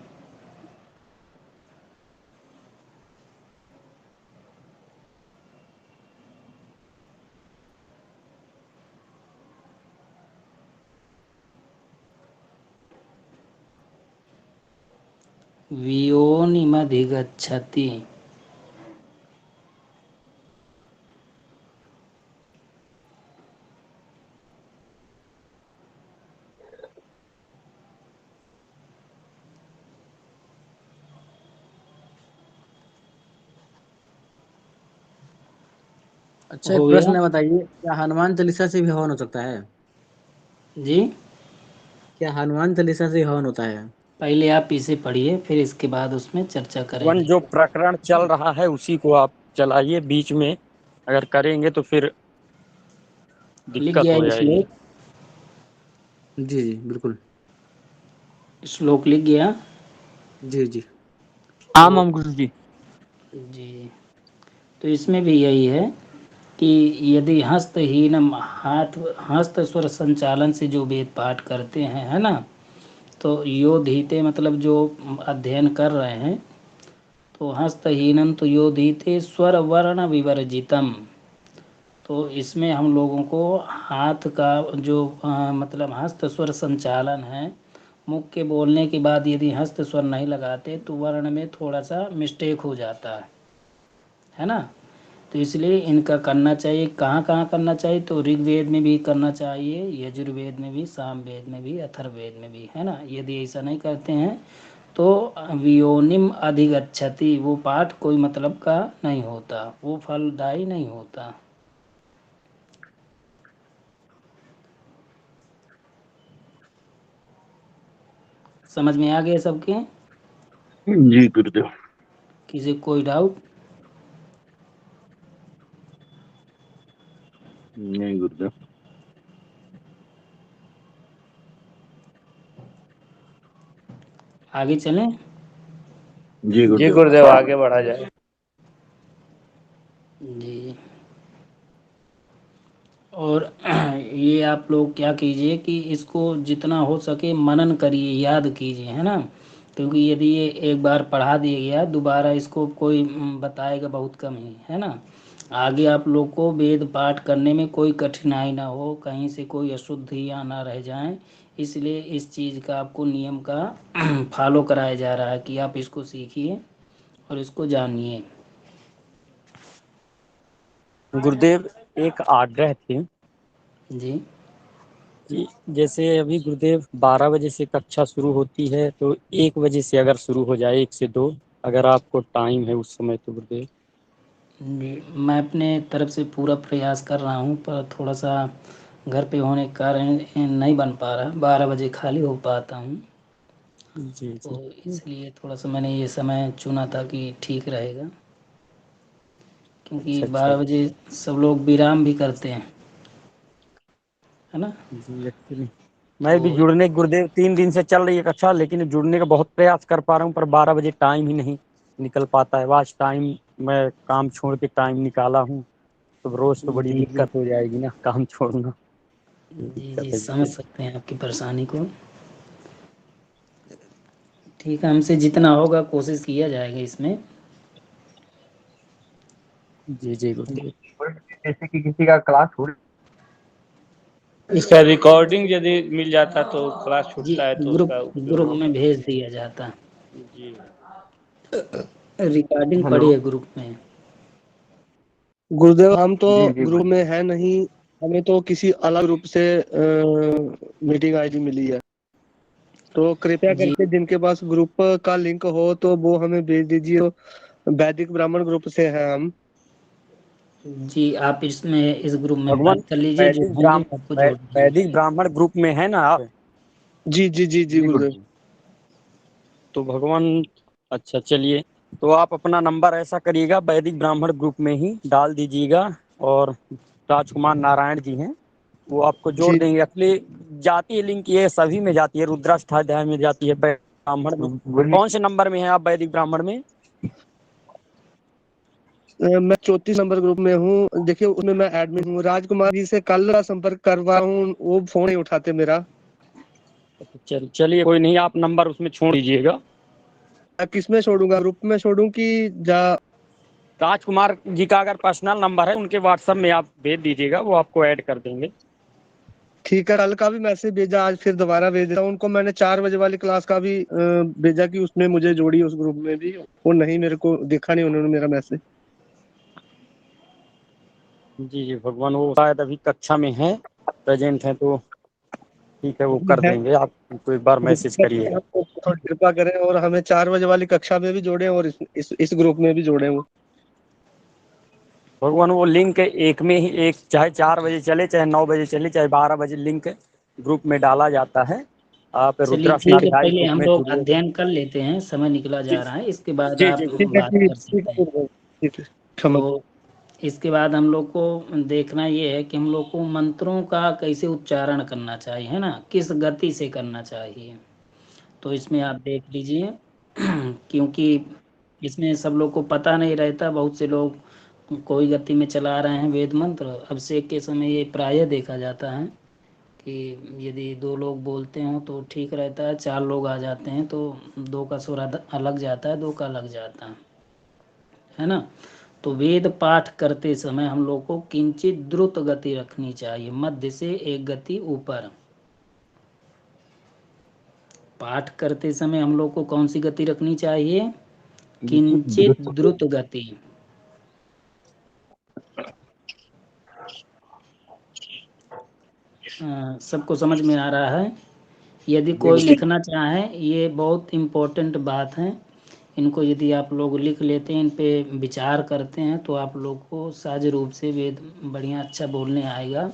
वियोनिमधिगच्छति। अच्छा हो एक गया। प्रश्न है, बताइए क्या हनुमान चालीसा से भी हवन हो सकता है? जी क्या हनुमान चालीसा से हवन होता है? पहले आप इसे पढ़िए, फिर इसके बाद उसमें चर्चा वन करेंगे। जो प्रकरण चल रहा है उसी को आप चलाइए, बीच में अगर करेंगे तो फिर लिख दिक्कत गया हो जाएगी। श्लोक? जी जी बिल्कुल। श्लोक लिख गया। जी जी। तो आम गुरुजी। जी तो इसमें भी यही है कि यदि हस्तहीन हाथ हस्त स्वर संचालन से जो वेद पाठ करते हैं, है ना, तो योधीते मतलब जो अध्ययन कर रहे हैं, तो हस्तहीनम तो योधीते स्वर वर्ण विवर्जितम। तो इसमें हम लोगों को हाथ का जो मतलब हस्त स्वर संचालन है, मुख के बोलने के बाद यदि हस्त स्वर नहीं लगाते तो वर्ण में थोड़ा सा मिस्टेक हो जाता है ना। तो इसलिए इनका करना चाहिए। कहाँ कहाँ करना चाहिए? तो ऋग्वेद में भी करना चाहिए, यजुर्वेद में भी, सामवेद में भी, अथर्ववेद में भी, है ना। यदि ऐसा नहीं करते हैं तो वियोनिम अधिगच्छति, वो पाठ कोई मतलब का नहीं होता, वो फलदायी नहीं होता। समझ में आ गया सबके? जी गुरुदेव। किसी को कोई डाउट? नहीं गुरुदेव। आगे चलें? जी जी गुरुदेव। गुरुदेव, आगे बढ़ा जाए। जी और ये आप लोग क्या कीजिए कि इसको जितना हो सके मनन करिए, याद कीजिए, है ना। क्योंकि यदि ये एक बार पढ़ा दिया गया, दोबारा इसको कोई बताएगा बहुत कम ही, है ना। आगे आप लोग को वेद पाठ करने में कोई कठिनाई ना हो, कहीं से कोई अशुद्धियाँ ना रह जाएं, इसलिए इस चीज़ का आपको नियम का फॉलो कराया जा रहा है कि आप इसको सीखिए और इसको जानिए। गुरुदेव एक आग्रह थे जी कि जैसे अभी गुरुदेव 12 बजे से कक्षा शुरू होती है, तो 1 बजे से अगर शुरू हो जाए, 1 से 2, अगर आपको टाइम है उस समय तो गुरुदेव। जी मैं अपने तरफ से पूरा प्रयास कर रहा हूँ, पर थोड़ा सा घर पे होने के कारण नहीं बन पा रहा, 12 बजे खाली हो पाता हूँ। जी तो जी। इसलिए थोड़ा सा मैंने ये समय चुना था कि ठीक रहेगा, क्योंकि अच्छा अच्छा। 12 बजे सब लोग विराम भी करते हैं, है ना। जी एक्चुअली मैं भी तो जुड़ने, गुरुदेव 3 दिन से चल रही है कक्षा, लेकिन जुड़ने का बहुत प्रयास कर पा रहा हूँ, पर 12 बजे टाइम ही नहीं निकल पाता है। आज टाइम मैं काम छोड़ के टाइम निकाला हूँ, तो रोज तो बड़ी जी जी दिक्कत हो जाएगी ना, काम छोड़ना। ये जी दिक्कत जी है समझ गुरुदेव। सकते हैं आपकी परेशानी को। ठीक है, हमसे जितना होगा कोशिश किया जाएगा इसमें। जी जी गुरुदेव। जैसे कि किसी का क्लास छूट, इसका रिकॉर्डिंग यदि मिल जाता तो क्लास जी छूटता है तो ग्रुप उसका उपयोग ग्रुप हो में सकता भेज दिया जाता, है। जी रिकॉर्डिंग पड़ी हेलो। है ग्रुप में। गुरुदेव हम तो जी जी ग्रुप में गुरुदेव। है नहीं, हमें तो किसी अलग ग्रुप से मीटिंग आईडी मिली है। तो कृपया जी करके जिनके पास ग्रुप का लिंक हो तो वो हमें भेज दीजिए। तो वैदिक ब्राह्मण ग्रुप से हैं हम। जी आप इसमें इस ग्रुप में भगवान बात कर लीजिए, जो वैदिक होंगे ब्राह्मण आपको जोड़ देंगे। वैदिक ब्राह्मण ग्रुप में है ना आप? जी जी जी जी जी गुरुदेव। गुरुजी। तो भगवान अच्छा चलिए, तो आप अपना नंबर ऐसा करिएगा, वैदिक ब्राह्मण ग्रुप में ही डाल दीजिएगा, और राजकुमार नारायण जी हैं, वो आपको जोड़ जी देंगे। एक्चुअली जाती है लिंक, ये सभी में जाती है, रुद्राष्टाध्याय में जाती है, ब्राह्मण में। कौन से नंबर में है आप वैदिक ब्राह्मण में? मैं 34 नंबर ग्रुप में हूँ। देखिए उसमें मैं एडमिन हूँ। राजकुमार जी से कल संपर्क करवा हूँ, वो फोन नहीं उठाते मेरा। चलिए कोई नहीं, आप नंबर उसमें छोड़ दीजिएगा। मैं किस में छोड़ूंगा, ग्रुप में छोड़ूं कि जा? राजकुमार जी का अगर पर्सनल नंबर है, उनके व्हाट्सएप में आप भेज दीजिएगा, वो आपको ऐड कर देंगे। ठीक है, कल का भी मैसेज भेजा, आज फिर दोबारा भेज रहा हूँ उनको। मैंने 4 बजे वाली क्लास का भी भेजा कि उसमें मुझे जोड़ी, उस ग्रुप में भी। वो नहीं, मेरे को देखा नहीं उन्होंने मेरा मैसेज। जी जी, भगवान, वो शायद अभी कक्षा में है, प्रेजेंट है, तो ठीक है, वो कर है देंगे। आप उनको एक बार मैसेज करिएगा। थोड़ी कृपा करें और हमें 4 बजे वाली कक्षा में भी जोड़े और इस ग्रुप में भी जोड़े वो। भगवान, वो लिंक एक में ही, एक चाहे 4 बजे चले, चाहे 9 बजे चले, चाहे 12 बजे, लिंक ग्रुप में डाला जाता है। आप चलिए ठीक है, रुद्राष्टाध्याय पहले ग्रुप हम में लोग जुड़िए। अध्ययन कर लेते हैं, समय निकला जी जा रहा है, इसके बाद जी आप जी ठीक है, बात ठीक कर ठीक सकते हैं। है, ठीक है, क्षमा। तो इसके बाद हम लोग को देखना ये है कि हम लोग को मंत्रों का कैसे उच्चारण करना चाहिए, है ना, किस गति से करना चाहिए। तो इसमें आप देख लीजिए क्योंकि इसमें सब लोग को पता नहीं रहता, बहुत से लोग कोई गति में चला रहे हैं वेद मंत्र। अभिषेक के समय ये प्रायः देखा जाता है कि यदि 2 लोग बोलते हो तो ठीक रहता है, 4 लोग आ जाते हैं तो 2 का स्वर अलग जाता है, 2 का अलग जाता है ना। तो वेद पाठ करते समय हम लोग को किंचित द्रुत गति रखनी चाहिए, मध्य से एक गति ऊपर। पाठ करते समय हम लोग को कौन सी गति रखनी चाहिए? किंचित द्रुत गति। सबको समझ में आ रहा है? यदि कोई लिखना चाहे, ये बहुत इम्पोर्टेंट बात है, इनको यदि आप लोग लिख लेते हैं, इन पे विचार करते हैं, तो आप लोग को सहज रूप से वेद बढ़िया अच्छा बोलने आएगा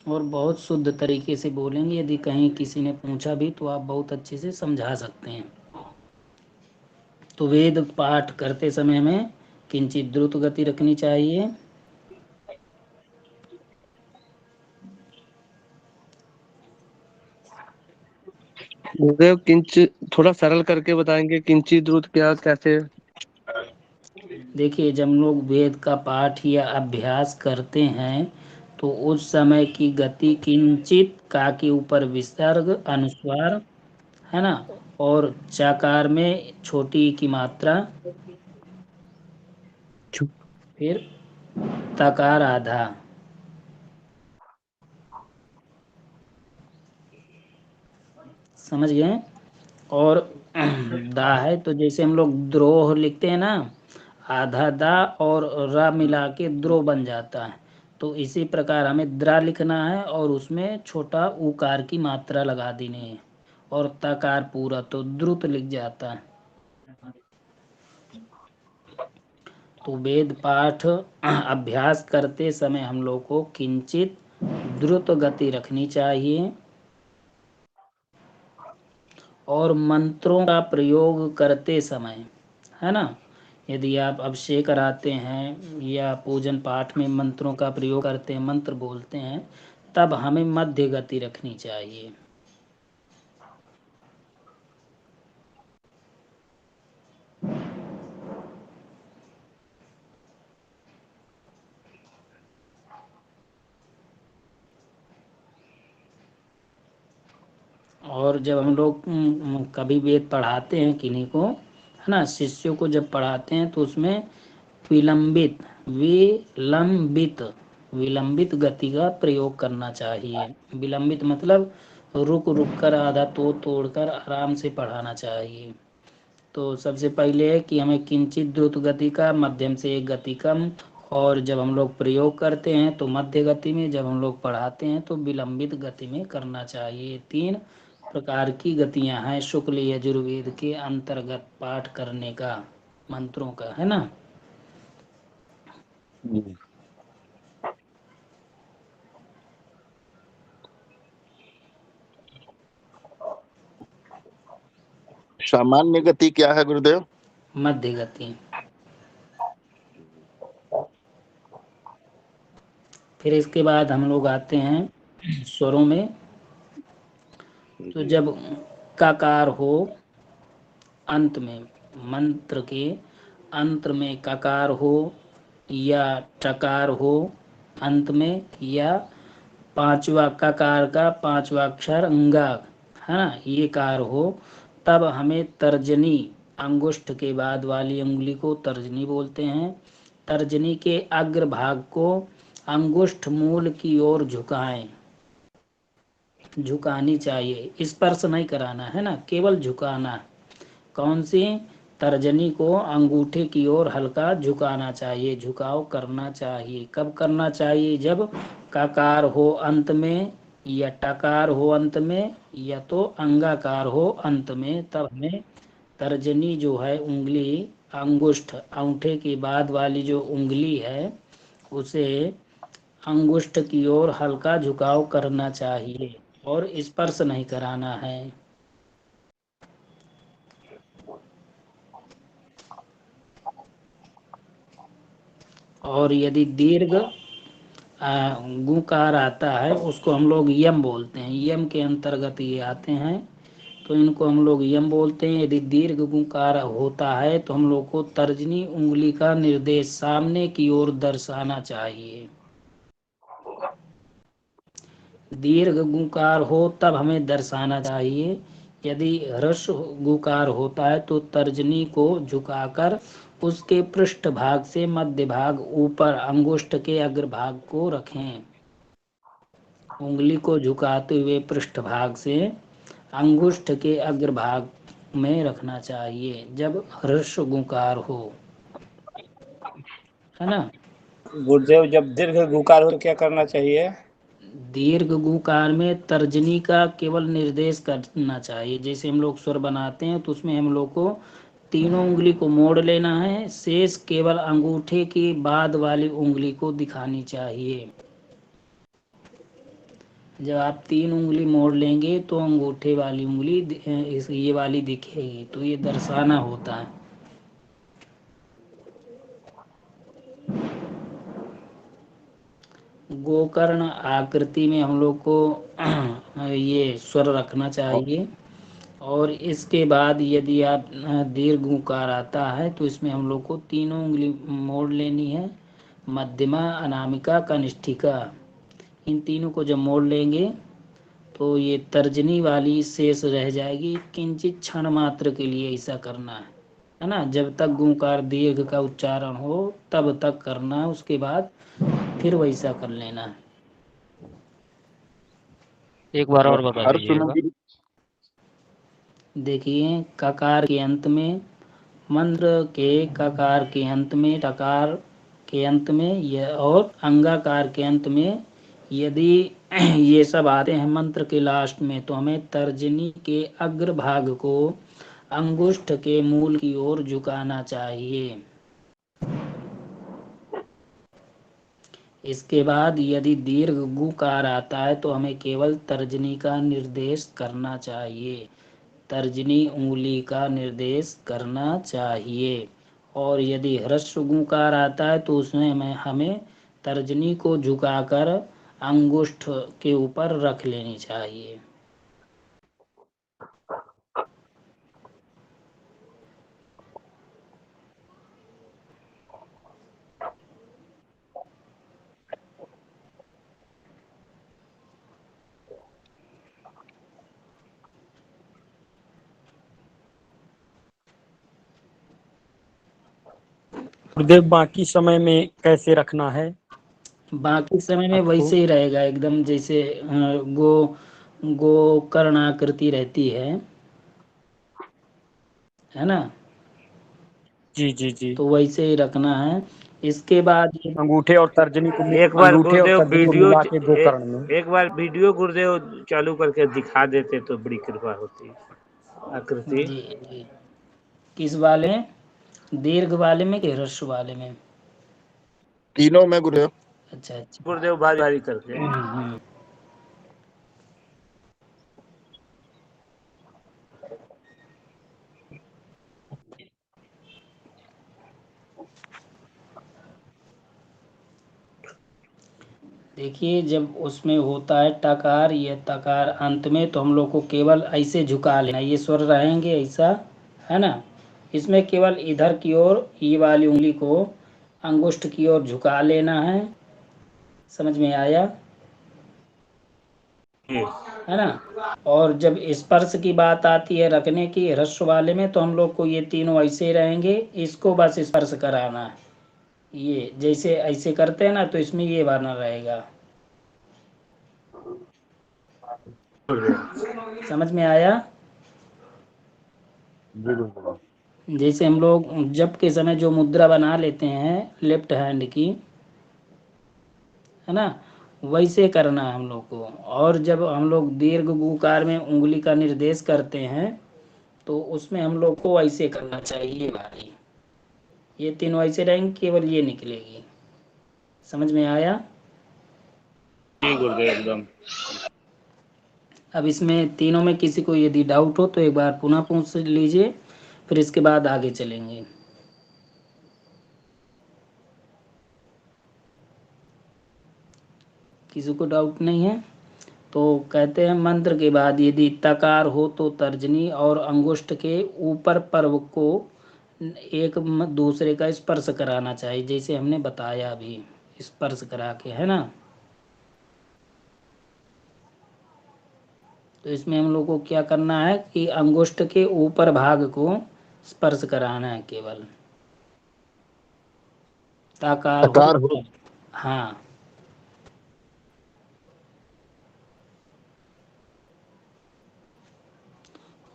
और बहुत शुद्ध तरीके से बोलेंगे। यदि कहीं किसी ने पूछा भी तो आप बहुत अच्छे से समझा सकते हैं। तो वेद पाठ करते समय में किंचित द्रुत गति रखनी चाहिए। गुरुदेव, किंच थोड़ा सरल करके बताएंगे, किंची द्रुत क्या, कैसे? देखिए, जब हम लोग वेद का पाठ या अभ्यास करते हैं तो उस समय की गति किंचित, का के ऊपर विसर्ग, अनुस्वार, है ना, और चकार में छोटी की मात्रा, फिर तकार आधा। समझ गए? और दा है तो जैसे हम लोग द्रोह लिखते हैं ना, आधा दा और रा मिला के द्रो बन जाता है। तो इसी प्रकार हमें द्रा लिखना है और उसमें छोटा उकार की मात्रा लगा देनी है, और तकार पूरा तो द्रुत लिख जाता है। तो वेद पाठ अभ्यास करते समय हम लोग को किंचित द्रुत गति रखनी चाहिए, और मंत्रों का प्रयोग करते समय, है ना, यदि आप अभिषेक कराते हैं या पूजन पाठ में मंत्रों का प्रयोग करते हैं, मंत्र बोलते हैं, तब हमें मध्य गति रखनी चाहिए। और जब हम लोग कभी वेद पढ़ाते हैं किन्हीं को, है ना, शिष्यों को जब पढ़ाते हैं तो उसमें विलंबित विलंबित विलंबित गति का प्रयोग करना चाहिए। विलंबित मतलब रुक रुक कर, आधा तोड़ कर आराम से पढ़ाना चाहिए। तो सबसे पहले है कि हमें किंचित द्रुत गति का, मध्यम से एक गति कम, और जब हम लोग प्रयोग करते हैं तो मध्य गति में, जब हम लोग पढ़ाते हैं तो विलंबित गति में करना चाहिए। 3 प्रकार की गतियां हैं शुक्ल यजुर्वेद के अंतर्गत पाठ करने का, मंत्रों का, है ना। सामान्य गति क्या है गुरुदेव? मध्य गति। फिर इसके बाद हम लोग आते हैं स्वरों में। तो जब ककार हो अंत में, मंत्र के अंत में ककार हो या टकार हो अंत में, या पांचवा ककार का पांचवा अक्षर अंगा है ना, ये कार हो, तब हमें तर्जनी, अंगुष्ठ के बाद वाली उंगली को तर्जनी बोलते हैं। तर्जनी के अग्र भाग को अंगुष्ठ मूल की ओर झुकानी चाहिए, स्पर्श नहीं कराना है ना, केवल झुकाना। कौन सी? तर्जनी को अंगूठे की ओर हल्का झुकाना चाहिए, झुकाव करना चाहिए। कब करना चाहिए? जब ककार हो अंत में, या टकार हो अंत में, या तो अंगाकार हो अंत में, तब हमें तर्जनी जो है उंगली, अंगुष्ठ, अंगूठे के बाद वाली जो उंगली है उसे अंगुष्ठ की ओर हल्का झुकाव करना चाहिए और स्पर्श नहीं कराना है। और यदि दीर्घ गुकार आता है उसको हम लोग यम बोलते हैं, यम के अंतर्गत ये आते हैं, तो इनको हम लोग यम बोलते हैं। यदि दीर्घ गुकार होता है तो हम लोग को तर्जनी उंगली का निर्देश सामने की ओर दर्शाना चाहिए। दीर्घ गुकार हो तब हमें दर्शाना चाहिए। यदि ह्रस्व गुकार होता है तो तर्जनी को झुकाकर उसके पृष्ठ भाग से मध्य भाग ऊपर अंगुष्ठ के अग्रभाग को रखें। उंगली को झुकाते हुए पृष्ठ भाग से अंगुष्ठ के अग्रभाग में रखना चाहिए जब ह्रस्व गुकार हो, है ना। गुरुदेव जब दीर्घ गुकार हो तो क्या करना चाहिए? दीर्घ गुकार में तर्जनी का केवल निर्देश करना चाहिए। जैसे हम लोग स्वर बनाते हैं तो उसमें हम लोग को तीनों उंगली को मोड़ लेना है, शेष केवल अंगूठे की बाद वाली उंगली को दिखानी चाहिए। जब आप तीन उंगली मोड़ लेंगे तो अंगूठे वाली उंगली ये वाली दिखेगी, तो ये दर्शाना होता है। गोकर्ण आकृति में हम लोग को ये स्वर रखना चाहिए। और इसके बाद यदि आप दीर्घ गुकार आता है तो इसमें हम लोग को तीनों उंगली मोड़ लेनी है, मध्यमा, अनामिका, कनिष्ठिका। इन तीनों को जब मोड़ लेंगे तो ये तर्जनी वाली शेष रह जाएगी। किंचित क्षण मात्र के लिए ऐसा करना है ना। जब तक गुंकार दीर्घ का उच्चारण हो तब तक करना है, उसके बाद फिर वैसा कर लेना है। एक बार और बता हर्ष दीजिएगा। में देखिए, ककार के अंत में, मंत्र के ककार के अंत में, टकार के अंत में, और अंगाकार के अंत में, यदि ये सब आते हैं मंत्र के लास्ट में तो हमें तर्जनी के अग्र भाग को अंगुष्ठ के मूल की ओर झुकाना चाहिए। इसके बाद यदि दीर्घ गुकार आता है तो हमें केवल तर्जनी का निर्देश करना चाहिए, तर्जनी उंगली का निर्देश करना चाहिए। और यदि ह्रस्व गुकार आता है तो उसमें हमें तर्जनी को झुकाकर अंगुष्ठ के ऊपर रख लेनी चाहिए। गुरुदेव बाकी समय में कैसे रखना है? बाकी समय में आपको वैसे ही रहेगा एकदम, जैसे गोकर्ण आकृति रहती है ना, जी जी जी। तो वैसे ही रखना है। इसके बाद अंगूठे और तर्जनी को एक बार अंगूठे और गुरुदेव तर्जनी को मिला के गोकर्ण में। एक बार वीडियो गुरुदेव चालू करके दिखा देते तो बड़ी कृपा होती। आकृति जी जी, किस वाले में? दीर्घ वाले में कि ह्रस्व वाले में? तीनों में गुरुदेव। अच्छा अच्छा। गुरुदेव बारी बारी करके। हम्म। देखिए जब उसमें होता है टकार, ये तकार अंत में, तो हम लोग को केवल ऐसे झुका लेना, ये स्वर रहेंगे ऐसा, है ना। इसमें केवल इधर की ओर ये वाली उंगली को अंगुष्ठ की ओर झुका लेना है। समझ में आया, है ना। और जब स्पर्श की बात आती है रखने की ह्रस्व वाले में, तो हम लोग को ये तीनों ऐसे रहेंगे, इसको बस स्पर्श कराना है। ये जैसे ऐसे करते हैं ना, तो इसमें ये बना रहेगा। समझ में आया। जैसे हम लोग जप के समय जो मुद्रा बना लेते हैं लेफ्ट हैंड की, है ना, वैसे करना है हम लोग को। और जब हम लोग दीर्घ गुकार में उंगली का निर्देश करते हैं, तो उसमें हम लोग को ऐसे करना चाहिए भाई। ये तीनों ऐसे रहेंगे, केवल ये निकलेगी। समझ में आया। एकदम। अब इसमें तीनों में किसी को यदि डाउट हो तो एक बार पुनः पूछ लीजिए, फिर इसके बाद आगे चलेंगे। किसी को डाउट नहीं है तो कहते हैं मंत्र के बाद यदि तकार हो तो तर्जनी और अंगुष्ठ के ऊपर पर्व को एक दूसरे का स्पर्श कराना चाहिए, जैसे हमने बताया अभी, स्पर्श करा के, है ना। तो इसमें हम लोग को क्या करना है कि अंगुष्ठ के ऊपर भाग को स्पर्श कराना है केवल, ताकार तकार हो। हो। हाँ,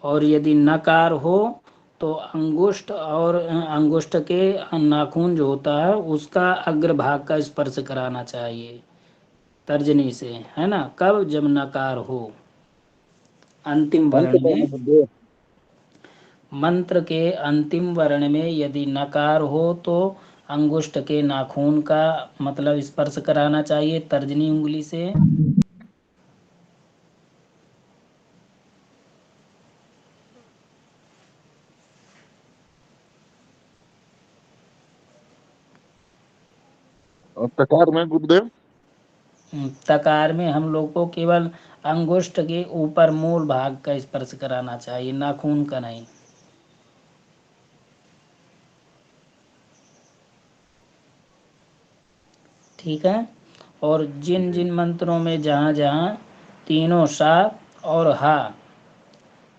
और यदि नकार हो तो अंगुष्ठ और अंगुष्ठ के नाखून जो होता है उसका अग्रभाग का स्पर्श कराना चाहिए तर्जनी से, है ना। कब, जब नकार हो अंतिम वर्ण में, मंत्र के अंतिम वर्ण में यदि नकार हो तो अंगुष्ठ के नाखून का मतलब स्पर्श कराना चाहिए तर्जनी उंगली से। और तकार में गुरुदेव, तकार में हम लोग को केवल अंगुष्ठ के ऊपर मूल भाग का स्पर्श कराना चाहिए, नाखून का नहीं। ठीक है। और जिन जिन मंत्रों में जहाँ जहाँ तीनों सा और हा,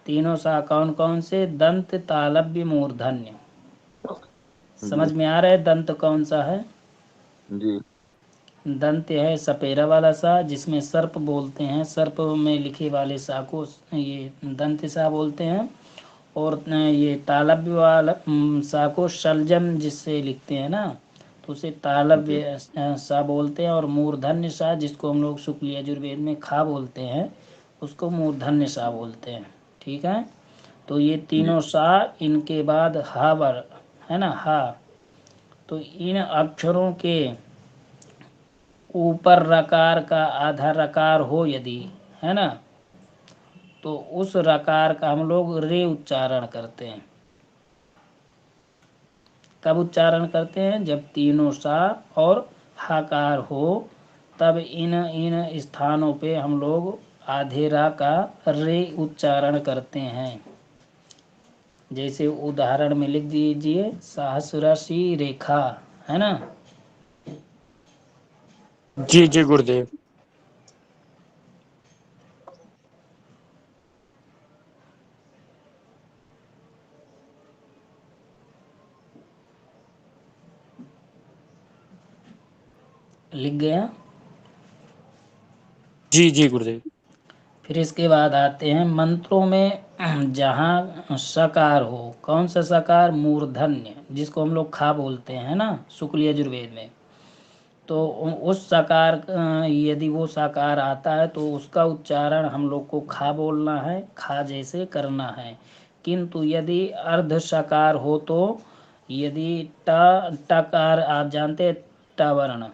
तीनों सा कौन कौन से, दंत तालव्य मूर्धन्य। समझ में आ रहा है दंत कौन सा है। जी दंत है सपेरा वाला सा, जिसमें सर्प बोलते हैं, सर्प में लिखे वाले सा को ये दंत सा बोलते हैं। और ये तालव्य वाला सा को शलजम जिससे लिखते हैं ना, तो उसे तालव्य सा बोलते हैं। और मूर्धन्य सा जिसको हम लोग शुक्ल यजुर्वेद में खा बोलते हैं, उसको मूर्धन्य सा बोलते हैं। ठीक है। तो ये तीनों सा, इनके बाद हा वर, है ना, हा। तो इन अक्षरों के ऊपर रकार का आधा रकार हो यदि, है ना, तो उस रकार का हम लोग रे उच्चारण करते हैं। कब उच्चारण करते हैं, जब तीनों सा और हाकार हो, तब इन इन स्थानों पे हम लोग आधे रा का रे उच्चारण करते हैं। जैसे उदाहरण में लिख दीजिए, सहस्राशी रेखा, है ना। जी जी गुरुदेव। लिख गया। जी जी गुरुदेव। फिर इसके बाद आते हैं मंत्रों में जहाँ सकार हो, कौन सा सकार, मूर्धन्य, जिसको हम लोग खा बोलते हैं ना शुक्ल यजुर्वेद में। तो उस सकार यदि वो सकार आता है तो उसका उच्चारण हम लोग को खा बोलना है, खा जैसे करना है। किंतु यदि अर्ध सकार हो तो, यदि टकार आप जानते हैं टवर्ण,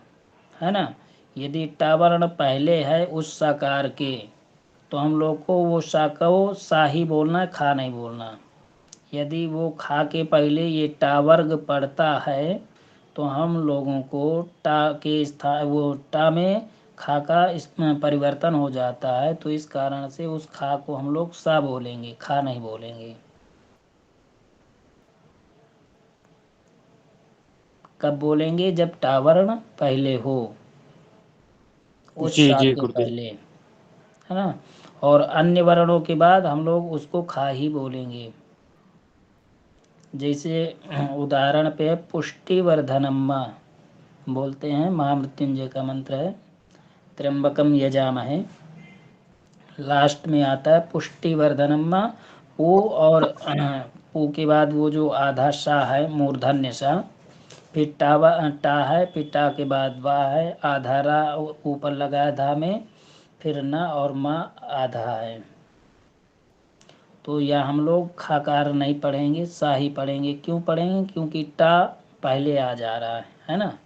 है ना, यदि टवर्ण पहले है उस सकार के, तो हम लोग को वो सा को सा ही बोलना है, खा नहीं बोलना। यदि वो खा के पहले ये टा वर्ग पड़ता है, तो हम लोगों को टा के स्थान, वो टा में खा का इसमें परिवर्तन हो जाता है, तो इस कारण से उस खा को हम लोग सा बोलेंगे, खा नहीं बोलेंगे। कब बोलेंगे? जब टावर्ण पहले हो, उस जी सा जी के गुरुदेव। पहले, है ना। और अन्य वर्णों के बाद हम लोग उसको खा ही बोलेंगे। जैसे उदाहरण पे पुष्टिवर्धनम्मा बोलते हैं, महामृत्युंजय का मंत्र है, त्र्यंबकम यजामहे, लास्ट में आता है पुष्टिवर्धनम्मा। पू और पू के बाद वो जो आधा सा है मूर्धन्य सा, फिर टा है, फिर टा के बाद वा है, आधा रा ऊपर लगा है धा में, फिर न और माँ आधा है। तो यह हम लोग खाकार नहीं पढ़ेंगे, सा ही पढ़ेंगे। क्यों पढ़ेंगे? क्योंकि टा पहले आ जा रहा है ना।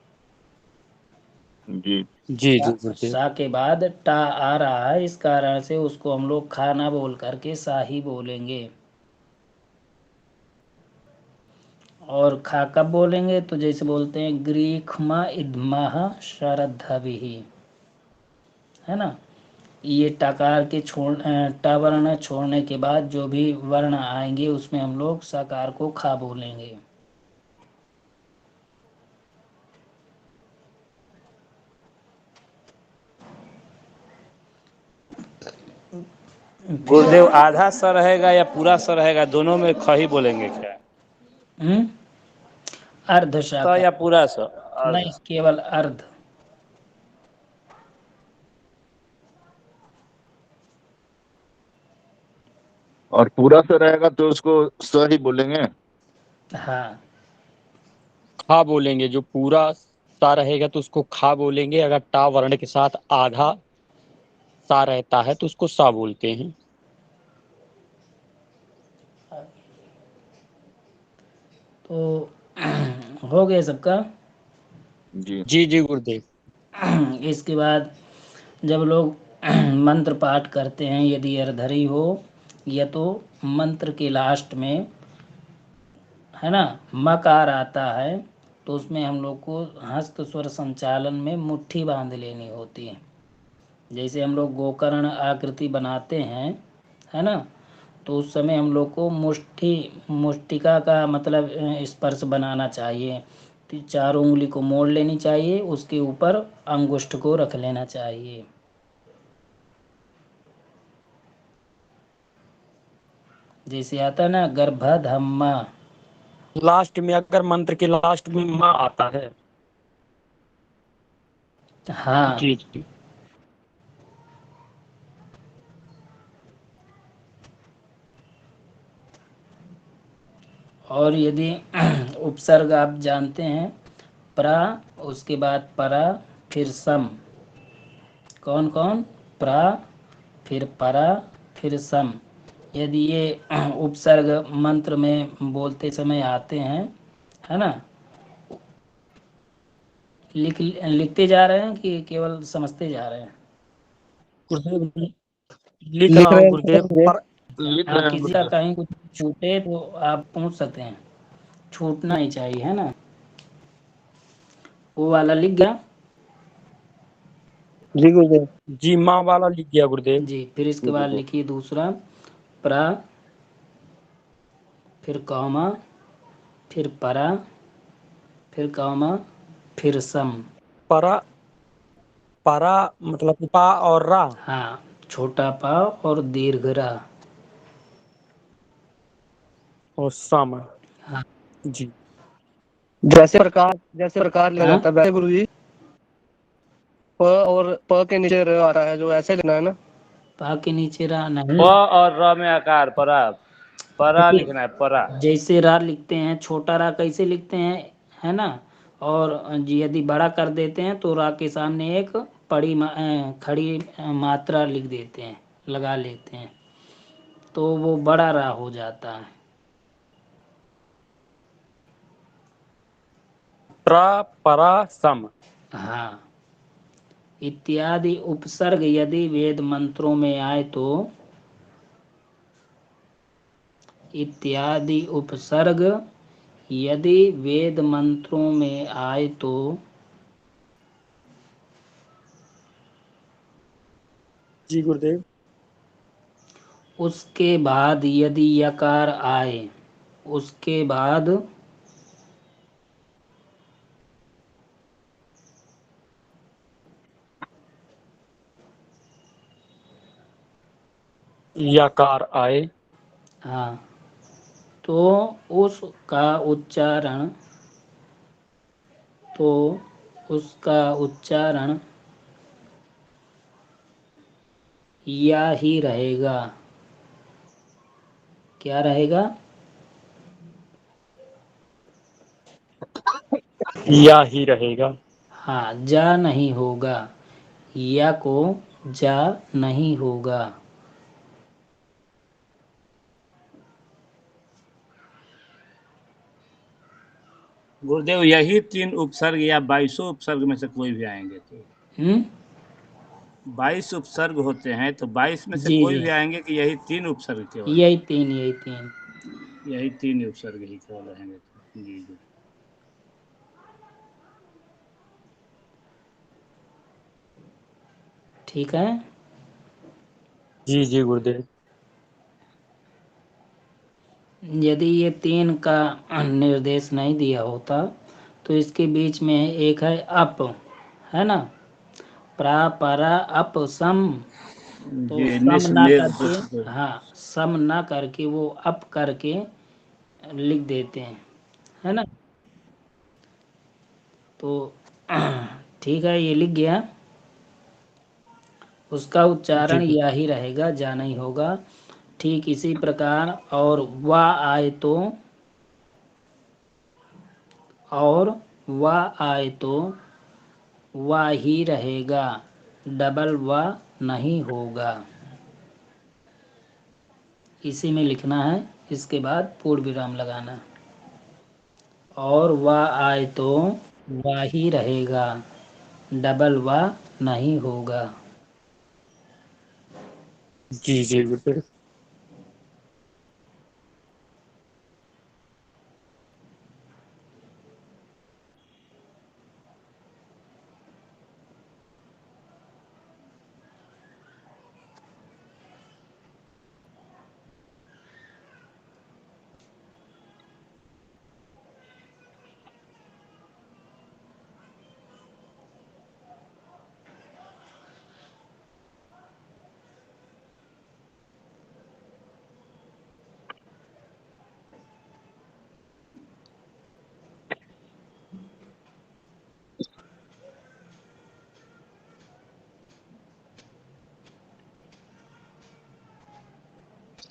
जी जी जी गुरुदेव। सा के बाद टा आ रहा है, इस कारण से उसको हम लोग खा ना बोल करके सा ही बोलेंगे। और खा कब बोलेंगे? तो जैसे बोलते हैं ग्रीखमा इद्मः शरद्धभिः, है ना। ये टकार के टा वर्ण छोड़ने के बाद जो भी वर्ण आएंगे उसमें हम लोग सकार को खा बोलेंगे। गुरुदेव आधा स रहेगा या पूरा स रहेगा, दोनों में ख ही बोलेंगे क्या? अर्ध स शाका, या पूरा स? नहीं, केवल अर्ध। और पूरा सा रहेगा तो उसको स ही बोलेंगे। हाँ, खा बोलेंगे। जो पूरा सा रहेगा तो उसको खा बोलेंगे। अगर टा वर्ण के साथ आधा सा रहता है तो उसको सा बोलते हैं। तो हो गया सबका। जी जी जी गुरुदेव। इसके बाद जब लोग मंत्र पाठ करते हैं, यदि अर्धरी हो या तो मंत्र के लास्ट में, है ना, मकार आता है, तो उसमें हम लोग को हस्त स्वर संचालन में मुट्ठी बांध लेनी होती है। जैसे हम लोग गोकर्ण आकृति बनाते हैं, है ना, तो उस समय हम लोग को मुष्टिका का मतलब स्पर्श बनाना चाहिए। तो चारों उंगली को मोड़ लेनी चाहिए, उसके ऊपर अंगुष्ठ को रख लेना चाहिए। जैसे आता है ना गर्भधम्मा। लास्ट में, अगर मंत्र के लास्ट में माँ आता है। हाँ, जी जी। और यदि उपसर्ग आप जानते हैं, प्रा, उसके बाद परा, फिर सम। कौन कौन? प्रा, फिर परा, फिर सम। यदि ये उपसर्ग मंत्र में बोलते समय आते हैं, है ना, लिखते जा रहे हैं कि केवल समझते जा रहे हैं? गुरुदेव लिख लिख रहा रहे हूँ हैं गुरुदेव। गुरुदेव। पर लिख हाँ, रहे हैं किसी का गुरुदेव। कहीं कुछ छूटे तो आप पूछ सकते हैं, छूटना ही चाहिए, है ना। वो वाला लिख गया? जी गुरुदेव। जी माँ वाला लिख गया गुरुदेव। जी, फिर इसके जी बाद गुरुदेव। लिखिए दूसरा, प्रा, फिर कौमा, फिर परा, फिर कौमा, फिर सम। परा, परा मतलब पा और रा। हाँ, छोटा पा और दीर्घ रा। और सम। हाँ, जी जैसे प्रकार लिया हाँ, जाता है वैसे गुरु जी। प और प के नीचे र आ रहा है, जो ऐसे लिखना है ना। पा के नीचे रा प नहीं। और र में आकार, परा, परा लिखना है, परा। जैसे रा लिखते हैं, छोटा रा कैसे लिखते हैं, है ना। और यदि बड़ा कर देते हैं तो रा के सामने एक खड़ी मात्रा लिख देते हैं, लगा लेते हैं, तो वो बड़ा रा हो जाता है। प्रा परा सम। हाँ, इत्यादि उपसर्ग यदि वेद मंत्रों में आए तो, इत्यादि उपसर्ग यदि वेद मंत्रों में आए तो जी गुरुदेव। उसके बाद यदि यकार आए, उसके बाद यकार आए, हाँ, तो उसका उच्चारण तो उसका उच्चारण या ही रहेगा। क्या रहेगा? या ही रहेगा। हाँ, जा नहीं होगा, या को जा नहीं होगा। गुरुदेव यही 3 उपसर्ग या 22 उपसर्ग में से कोई भी आएंगे तो? 22 उपसर्ग होते हैं तो 22 में से जी कोई जी, भी आएंगे कि यही 3 उपसर्ग केवल? यही तीन। यही 3 उपसर्ग ही केवल रहेंगे तो। जी जी। ठीक है। जी जी गुरुदेव। यदि ये 3 का निर्देश नहीं दिया होता तो इसके बीच में एक है अप, है ना, प्रा परा अप सम, तो जी, सम ना करके, निस हाँ, सम ना करके वो अप करके लिख देते हैं, है ना। तो ठीक है, ये लिख गया। उसका जी उच्चारण या ही रहेगा, जा नहीं होगा। ठीक इसी प्रकार और वा आए तो, और वा आए तो वा ही रहेगा, डबल वा नहीं होगा। इसी में लिखना है, इसके बाद पूर्ण विराम लगाना। और वा आए तो वा ही रहेगा, डबल वा नहीं होगा। जी जी गुरुदेव।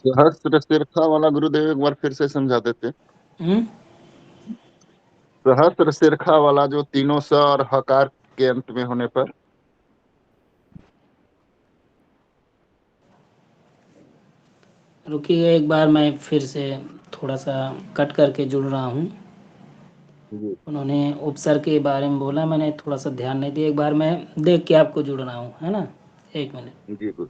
सहस्त्र शीर्षा वाला गुरुदेव एक बार फिर से समझा देते। हम्म? सहस्त्र शीर्षा वाला जो तीनों स और हकार के अंत में होने पर। रुकिए, एक बार मैं फिर से थोड़ा सा कट करके जुड़ रहा हूँ। जी उन्होंने उपसर्ग के बारे में बोला, मैंने थोड़ा सा ध्यान नहीं दिया। एक बार मैं देख के आपको जुड़ रहा हूँ, है ना। 1 मिनट। जी गुरु।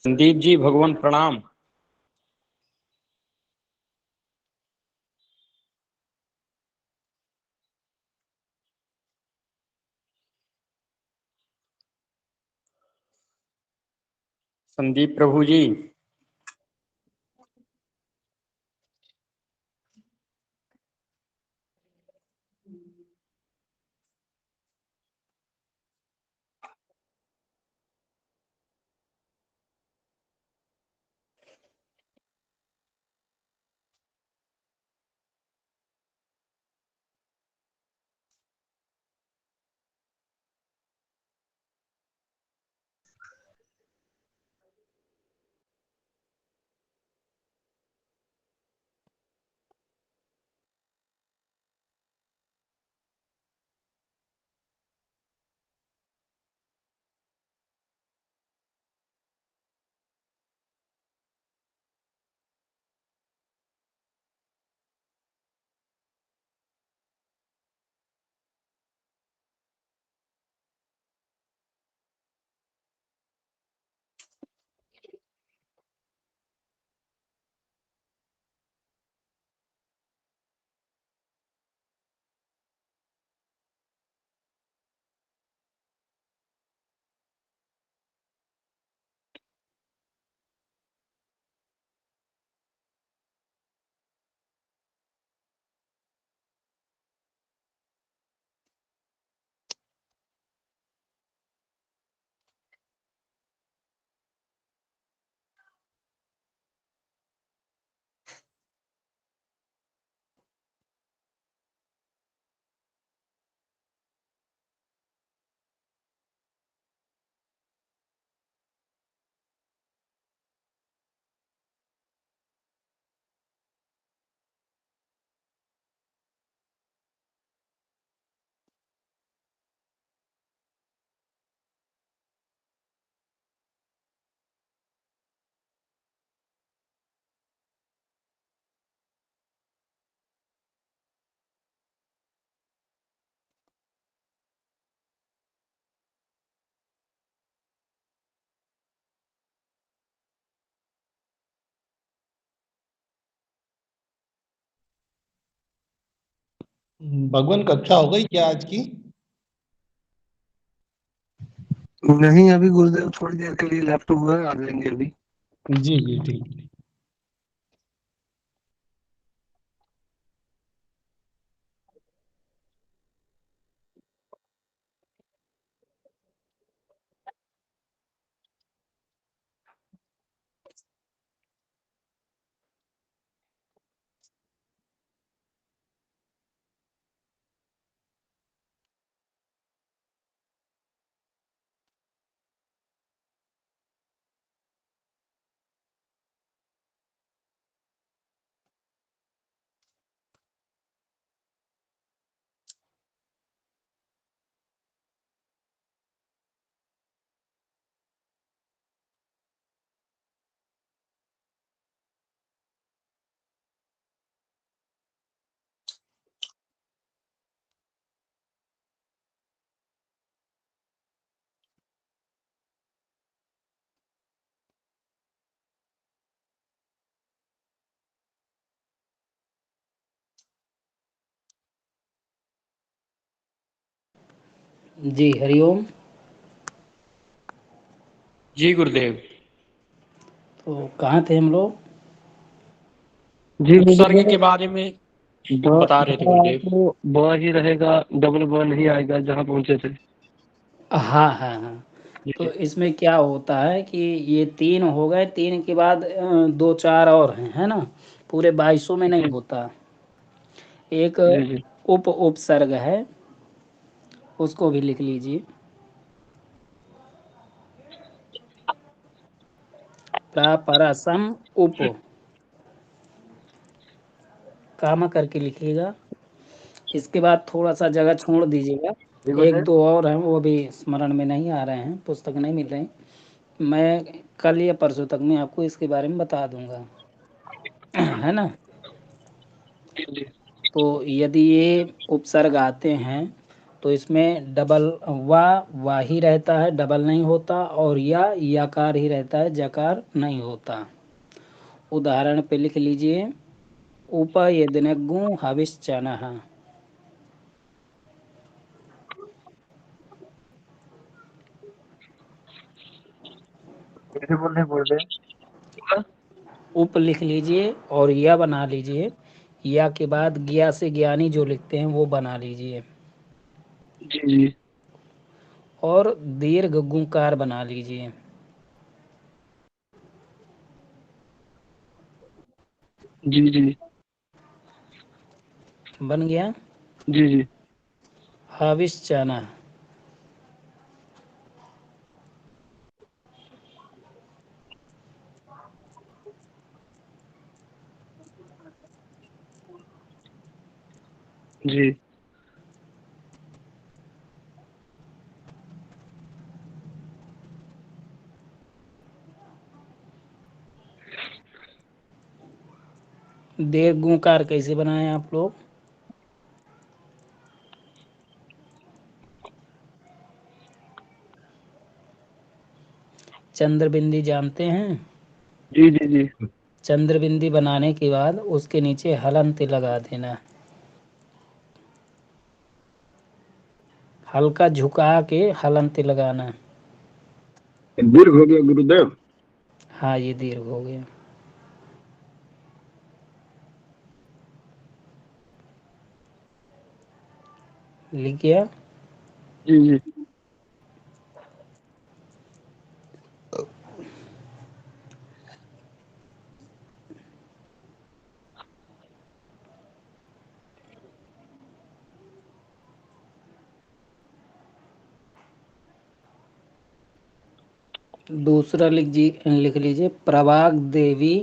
संदीप जी भगवान प्रणाम। संदीप प्रभु जी। भगवान कक्षा हो गई क्या आज की? नहीं अभी गुरुदेव थोड़ी देर के लिए लेफ्ट हुआ है, आ जाएंगे अभी। जी जी ठीक। जी हरिओम। जी गुरुदेव। तो कहाँ थे हम लोग? जी उपसर्ग के बारे में बता रहे थे गुरुदेव। तो ब ही रहेगा, डबल ब नहीं आएगा जहाँ पहुंचे थे। हाँ हाँ हाँ। तो इसमें क्या होता है कि ये 3 हो गए, 3 के बाद 2-4 और हैं, है ना? पूरे 2200 में नहीं होता। एक जी जी उपसर्ग है, उसको भी लिख लीजिए। प्रापरसम उप, कामा करके लिखिएगा। इसके बाद थोड़ा सा जगह छोड़ दीजिएगा। जी एक गुरुदेव। दो और हैं, वो भी स्मरण में नहीं आ रहे हैं, पुस्तक नहीं मिल रही। मैं कल या परसों तक में आपको इसके बारे में बता दूंगा, है ना? जी जी तो यदि ये उपसर्ग आते हैं तो इसमें डबल वाह ही रहता है, डबल नहीं होता, और याकार ही रहता है, जकार नहीं होता। उदाहरण पे लिख लीजिए, उपयदनगु हविश्चनः। कैसे बोल रहे हैं? उप लिख लीजिए और या बना लीजिए, या के बाद ज्ञा से ज्ञानी जो लिखते हैं वो बना लीजिए, जी जी और दीर्घ गुकार बना लीजिए। जी जी बन गया जी जी हविश्चना। जी दीर्घ गुकार कैसे बनाए आप लोग? चंद्रबिंदी जानते हैं? जी जी जी चंद्रबिंदी बनाने के बाद उसके नीचे हलंत लगा देना, हल्का झुका के हलंत लगाना। दीर्घ हो गया गुरुदेव। हाँ, ये दीर्घ हो गया। लिख गया? जी जी दूसरा लिख लीजिए, प्रभाग देवी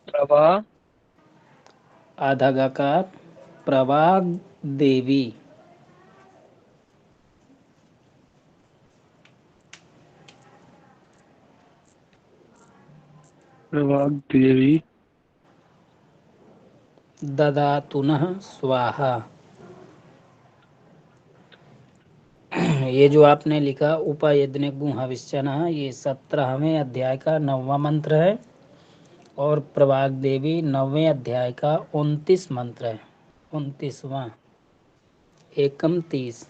प्रभा आधा गाकार, प्रभाग देवी। प्रभाग देवी ददातुनः स्वाहा। ये जो आपने लिखा उपयज्ञ हविष्यनः, ये 17वें अध्याय का 9वां मंत्र है, और प्रभाग देवी 9वें अध्याय का 29 मंत्र है, 29वां, एकम 30।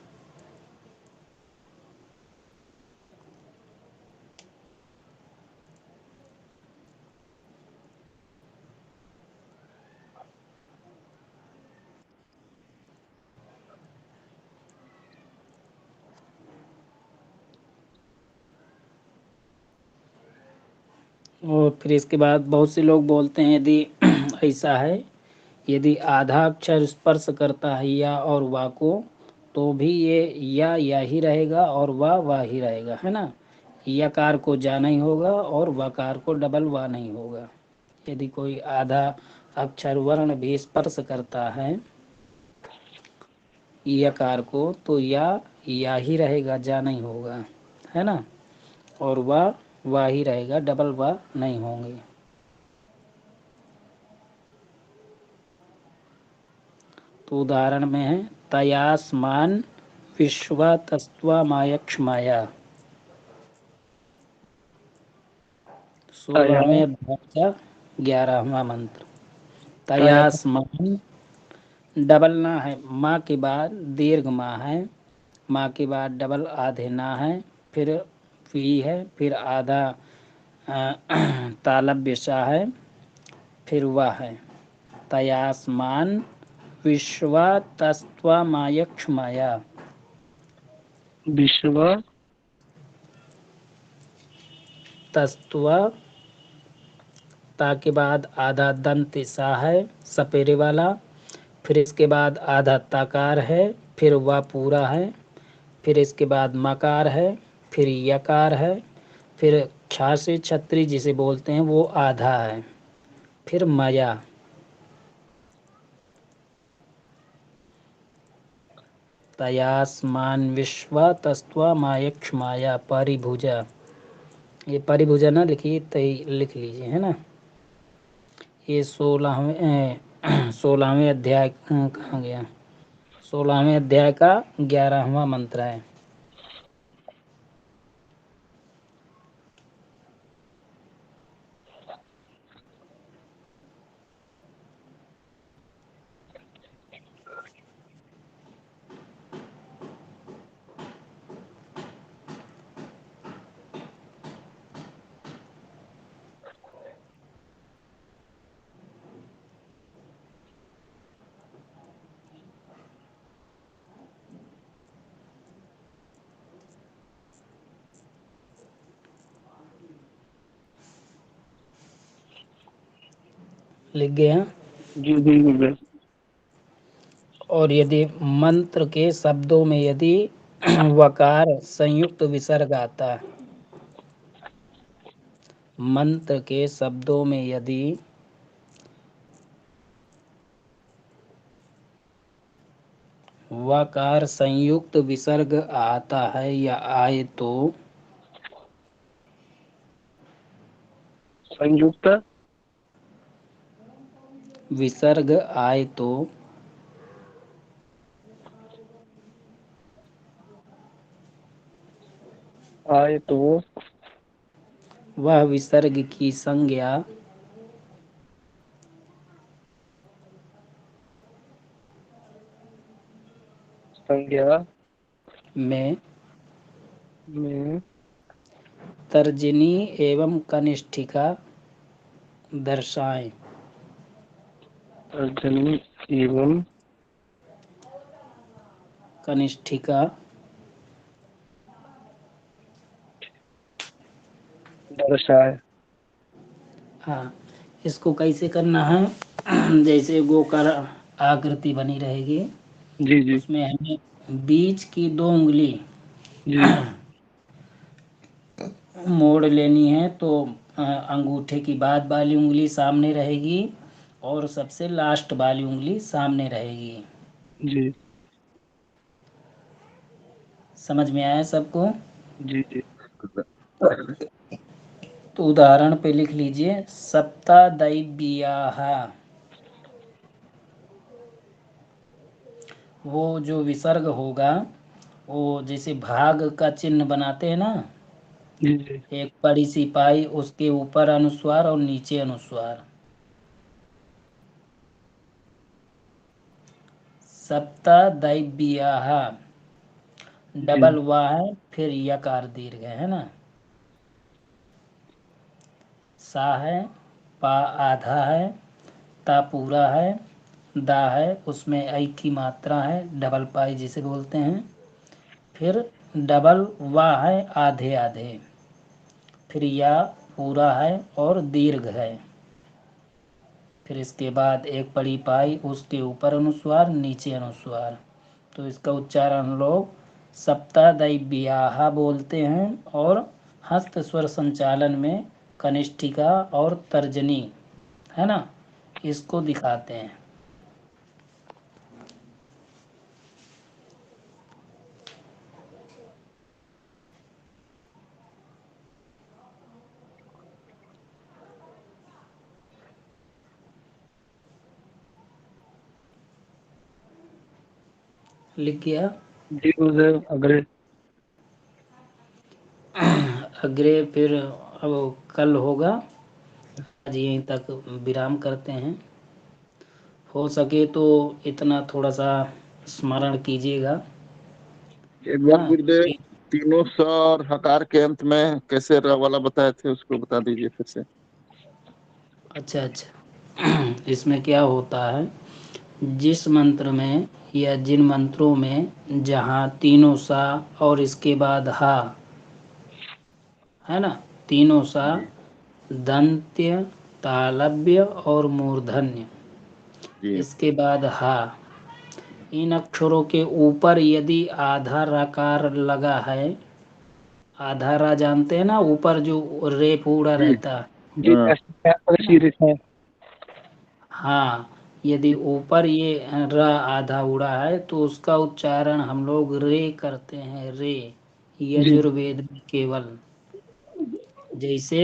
और फिर इसके बाद बहुत से लोग बोलते हैं, यदि ऐसा है, यदि आधा अक्षर स्पर्श करता है या और वा को, तो भी ये या ही रहेगा और वाह ही रहेगा, है ना। यकार को जा नहीं होगा और वकार को डबल वा नहीं होगा। यदि कोई आधा अक्षर वर्ण भी स्पर्श करता है यकार को, तो या ही रहेगा, जा नहीं होगा, है ना, और वाह ही रहेगा, डबल वाह नहीं होंगे। तो उदाहरण में है, तयास्मान विश्वा तस्वा मायक्ष्माया, 16वें अध्याय का 11वां मंत्र। तयास्मान, डबल ना है, माँ के बाद दीर्घ माँ है, माँ के बाद डबल आधे ना है, फिर वी है, फिर आधा तालव्य सा है, फिर वह है। तयास्मान विश्वा तस्वा मायक्ष्माया। विश्वा तस्वा, ता के बाद आधा दंत सा है, सपेरे वाला, फिर इसके बाद आधा ताकार है, फिर वह पूरा है, फिर इसके बाद मकार है, फिर यकार है, फिर क्षा से छत्री जिसे बोलते हैं वो आधा है, फिर मया। तयास्मान विश्वा तस्वा मायक्ष्माया परिभुजा। ये परिभुजा ना लिखिए, तय लिख लीजिए, है ना। ये 16वें 16वें अध्याय कहाँ गया, 16वें अध्याय का 11वां मंत्र है। लिख गए हैं। जी बिल्कुल। और यदि मंत्र के शब्दों में यदि वकार संयुक्त विसर्ग आता है, मंत्र के शब्दों में यदि वकार संयुक्त विसर्ग आता है या आए तो संयुक्त विसर्ग आए तो आए तो वह विसर्ग की संज्ञा में तर्जनी एवं कनिष्ठिका दर्शाएं। तर्जनी एवं कनिष्ठिका दर्शाए। हाँ, इसको कैसे करना है? जैसे गोकर आकृति बनी रहेगी, जी जी उसमें हमें बीच की 2 उंगली जी मोड़ लेनी है। तो अंगूठे की बाद वाली उंगली सामने रहेगी और सबसे लास्ट वाली उंगली सामने रहेगी। जी समझ में आया सबको? जी जी तो उदाहरण पे लिख लीजिए, सप्तादैव्याः। वो जो विसर्ग होगा वो जैसे भाग का चिन्ह बनाते हैं ना, जी जी एक बड़ी सी पाई, उसके ऊपर अनुस्वार और नीचे अनुस्वार। सप्तादैव्याः डबल वा है, फिर यकार दीर्घ है ना। सा है, पा आधा है, ता पूरा है, दा है, उसमें ऐ की मात्रा है, डबल पाई जिसे बोलते हैं। फिर डबल वा है, आधे आधे, फिर या पूरा है और दीर्घ है। फिर इसके बाद एक बड़ी पाई, उसके ऊपर अनुस्वार, नीचे अनुस्वार। तो इसका उच्चारण हम लोग सप्तादैव्याः बोलते हैं। और हस्त स्वर संचालन में कनिष्ठिका और तर्जनी है ना, इसको दिखाते हैं। लिख गया? जी उधर अग्रे अग्रे फिर अब कल होगा। आज यहीं तक विराम करते हैं। हो सके तो इतना थोड़ा सा स्मरण कीजिएगा। एक बार हाँ, गुरुदेव, तीनों स और हकार के अंत में कैसे र वाला बताए थे, उसको बता दीजिए फिर से। अच्छा अच्छा। इसमें क्या होता है, जिस मंत्र में या जिन मंत्रों में जहाँ तीनों सा और इसके बाद हा है ना, तीनों सा, दंत्य, तालव्य और मूर्धन्य, जी इसके बाद हा, इन अक्षरों के ऊपर यदि आधा रकार लगा है, आधा रा जानते हैं ना, ऊपर जो रे पूरा जी रहता है जी हाँ है। हाँ, यदि ऊपर ये र आधा उड़ा है तो उसका उच्चारण हम लोग रे करते हैं, रे, जी यजुर्वेद में केवल। जैसे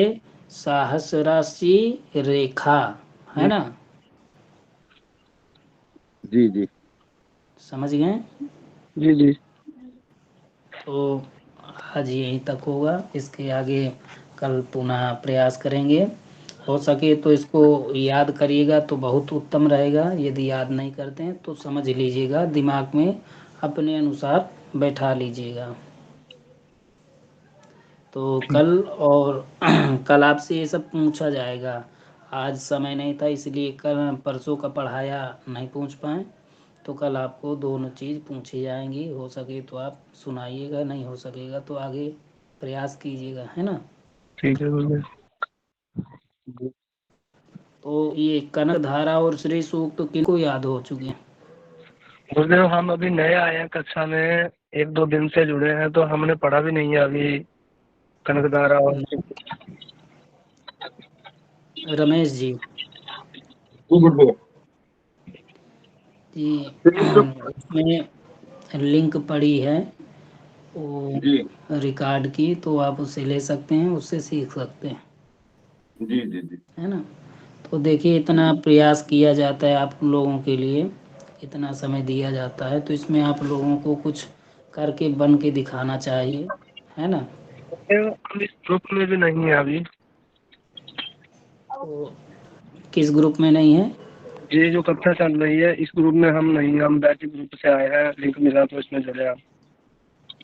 सहस्राशी रेखा है जी ना, जी जी समझ गए? जी जी। तो आज यहीं तक होगा, इसके आगे कल पुनः प्रयास करेंगे। हो सके तो इसको याद करिएगा तो बहुत उत्तम रहेगा, यदि याद नहीं करते हैं तो समझ लीजिएगा, दिमाग में अपने अनुसार बैठा लीजिएगा। तो कल और कल आपसे ये सब पूछा जाएगा। आज समय नहीं था इसलिए कल परसों का पढ़ाया नहीं पूछ पाए, तो कल आपको दोनों चीज़ पूछी जाएंगी। हो सके तो आप सुनाइएगा, नहीं हो सकेगा तो आगे प्रयास कीजिएगा, है ना? ठीक है गुरुदेव। तो ये कनक धारा और श्री सूक्त तो किनको याद हो चुके हैं? गुरुदेव हम अभी नए आए हैं कक्षा में, 1-2 दिन से जुड़े हैं, तो हमने पढ़ा भी नहीं है अभी कनकधारा और रमेश जी जी उसमें लिंक पड़ी है वो रिकॉर्ड की, तो आप उसे ले सकते हैं, उससे सीख सकते हैं। जी जी जी। है ना? तो देखिए इतना प्रयास किया जाता है आप लोगों के लिए, इतना समय दिया जाता है, तो इसमें आप लोगों को कुछ करके बन के दिखाना चाहिए, है ना? हम इस ग्रुप में भी नहीं है अभी। तो किस ग्रुप में नहीं है? ये जो कक्षा चल रही है इस ग्रुप में हम नहीं, हम बैठे ग्रुप से आए हैं, लिंक मिला तो इसमें जुड़े आप।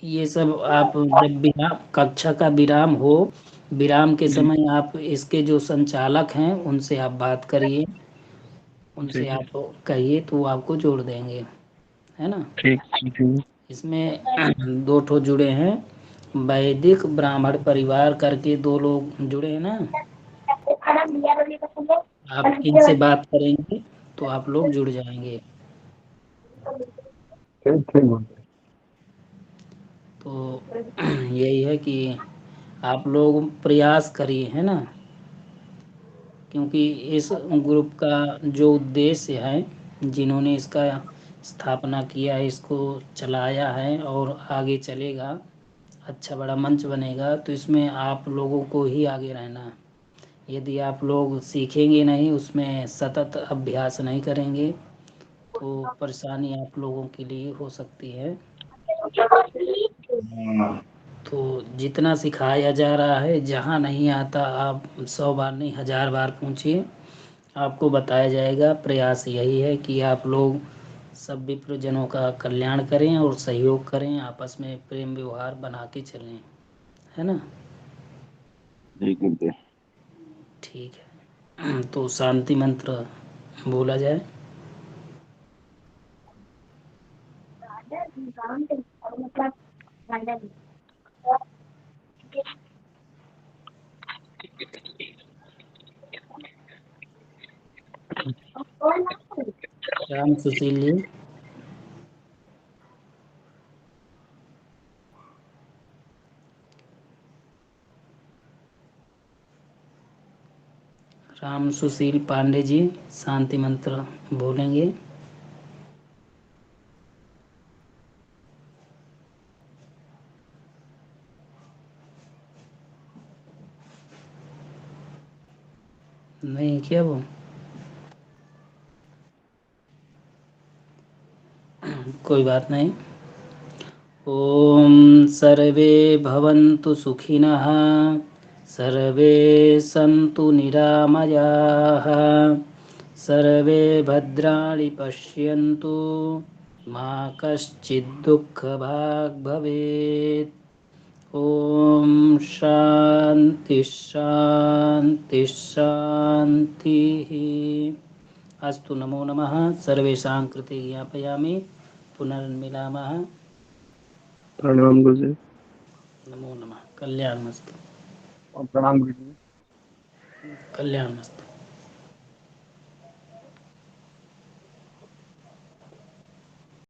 ये सब आप जब विराम कक्षा का विराम हो, विराम के जी समय आप इसके जो संचालक हैं उनसे आप बात करिए, उनसे ठीक है। आप कहिए तो वो आपको जोड़ देंगे, है ना? ठीक ठीक। इसमें 2 ठो जुड़े हैं, वैदिक ब्राह्मण परिवार करके 2 लोग जुड़े हैं ना। आप इनसे बात करेंगे तो आप लोग जुड़ जाएंगे। तो यही है कि आप लोग प्रयास करिए, है ना? क्योंकि इस ग्रुप का जो उद्देश्य है, जिन्होंने इसका स्थापना किया है, इसको चलाया है और आगे चलेगा, अच्छा बड़ा मंच बनेगा, तो इसमें आप लोगों को ही आगे रहना है। यदि आप लोग सीखेंगे नहीं, उसमें सतत अभ्यास नहीं करेंगे, तो परेशानी आप लोगों के लिए हो सकती है। तो जितना सिखाया जा रहा है, जहाँ नहीं आता आप 100 बार नहीं 1000 बार पूछिए, आपको बताया जाएगा। प्रयास यही है कि आप लोग सब विप्रजनों का कल्याण करें और सहयोग करें, आपस में प्रेम व्यवहार बना के चलें, है ना? ठीक है। तो शांति मंत्र बोला जाए। राम सुशील जी। राम सुशील पांडे जी शांति मंत्र बोलेंगे। नहीं क्या वो? कोई बात नहीं। ओम सर्वे भवन्तु सुखिनः, सर्वे सन्तु निरामयाः, सर्वे भद्राणि पश्यन्तु, मा कश्चित् दुःखभाग् भवेत्। ओम शांति शांति शांतिः। अस्तु। नमो नमः। सर्वेषां कृते ज्ञापयामि। पुनर्मिलामः। प्रणाम गुरुदेव। नमो नमः। कल्याणमस्तु। प्रणाम गुरुजी। कल्याणमस्तु।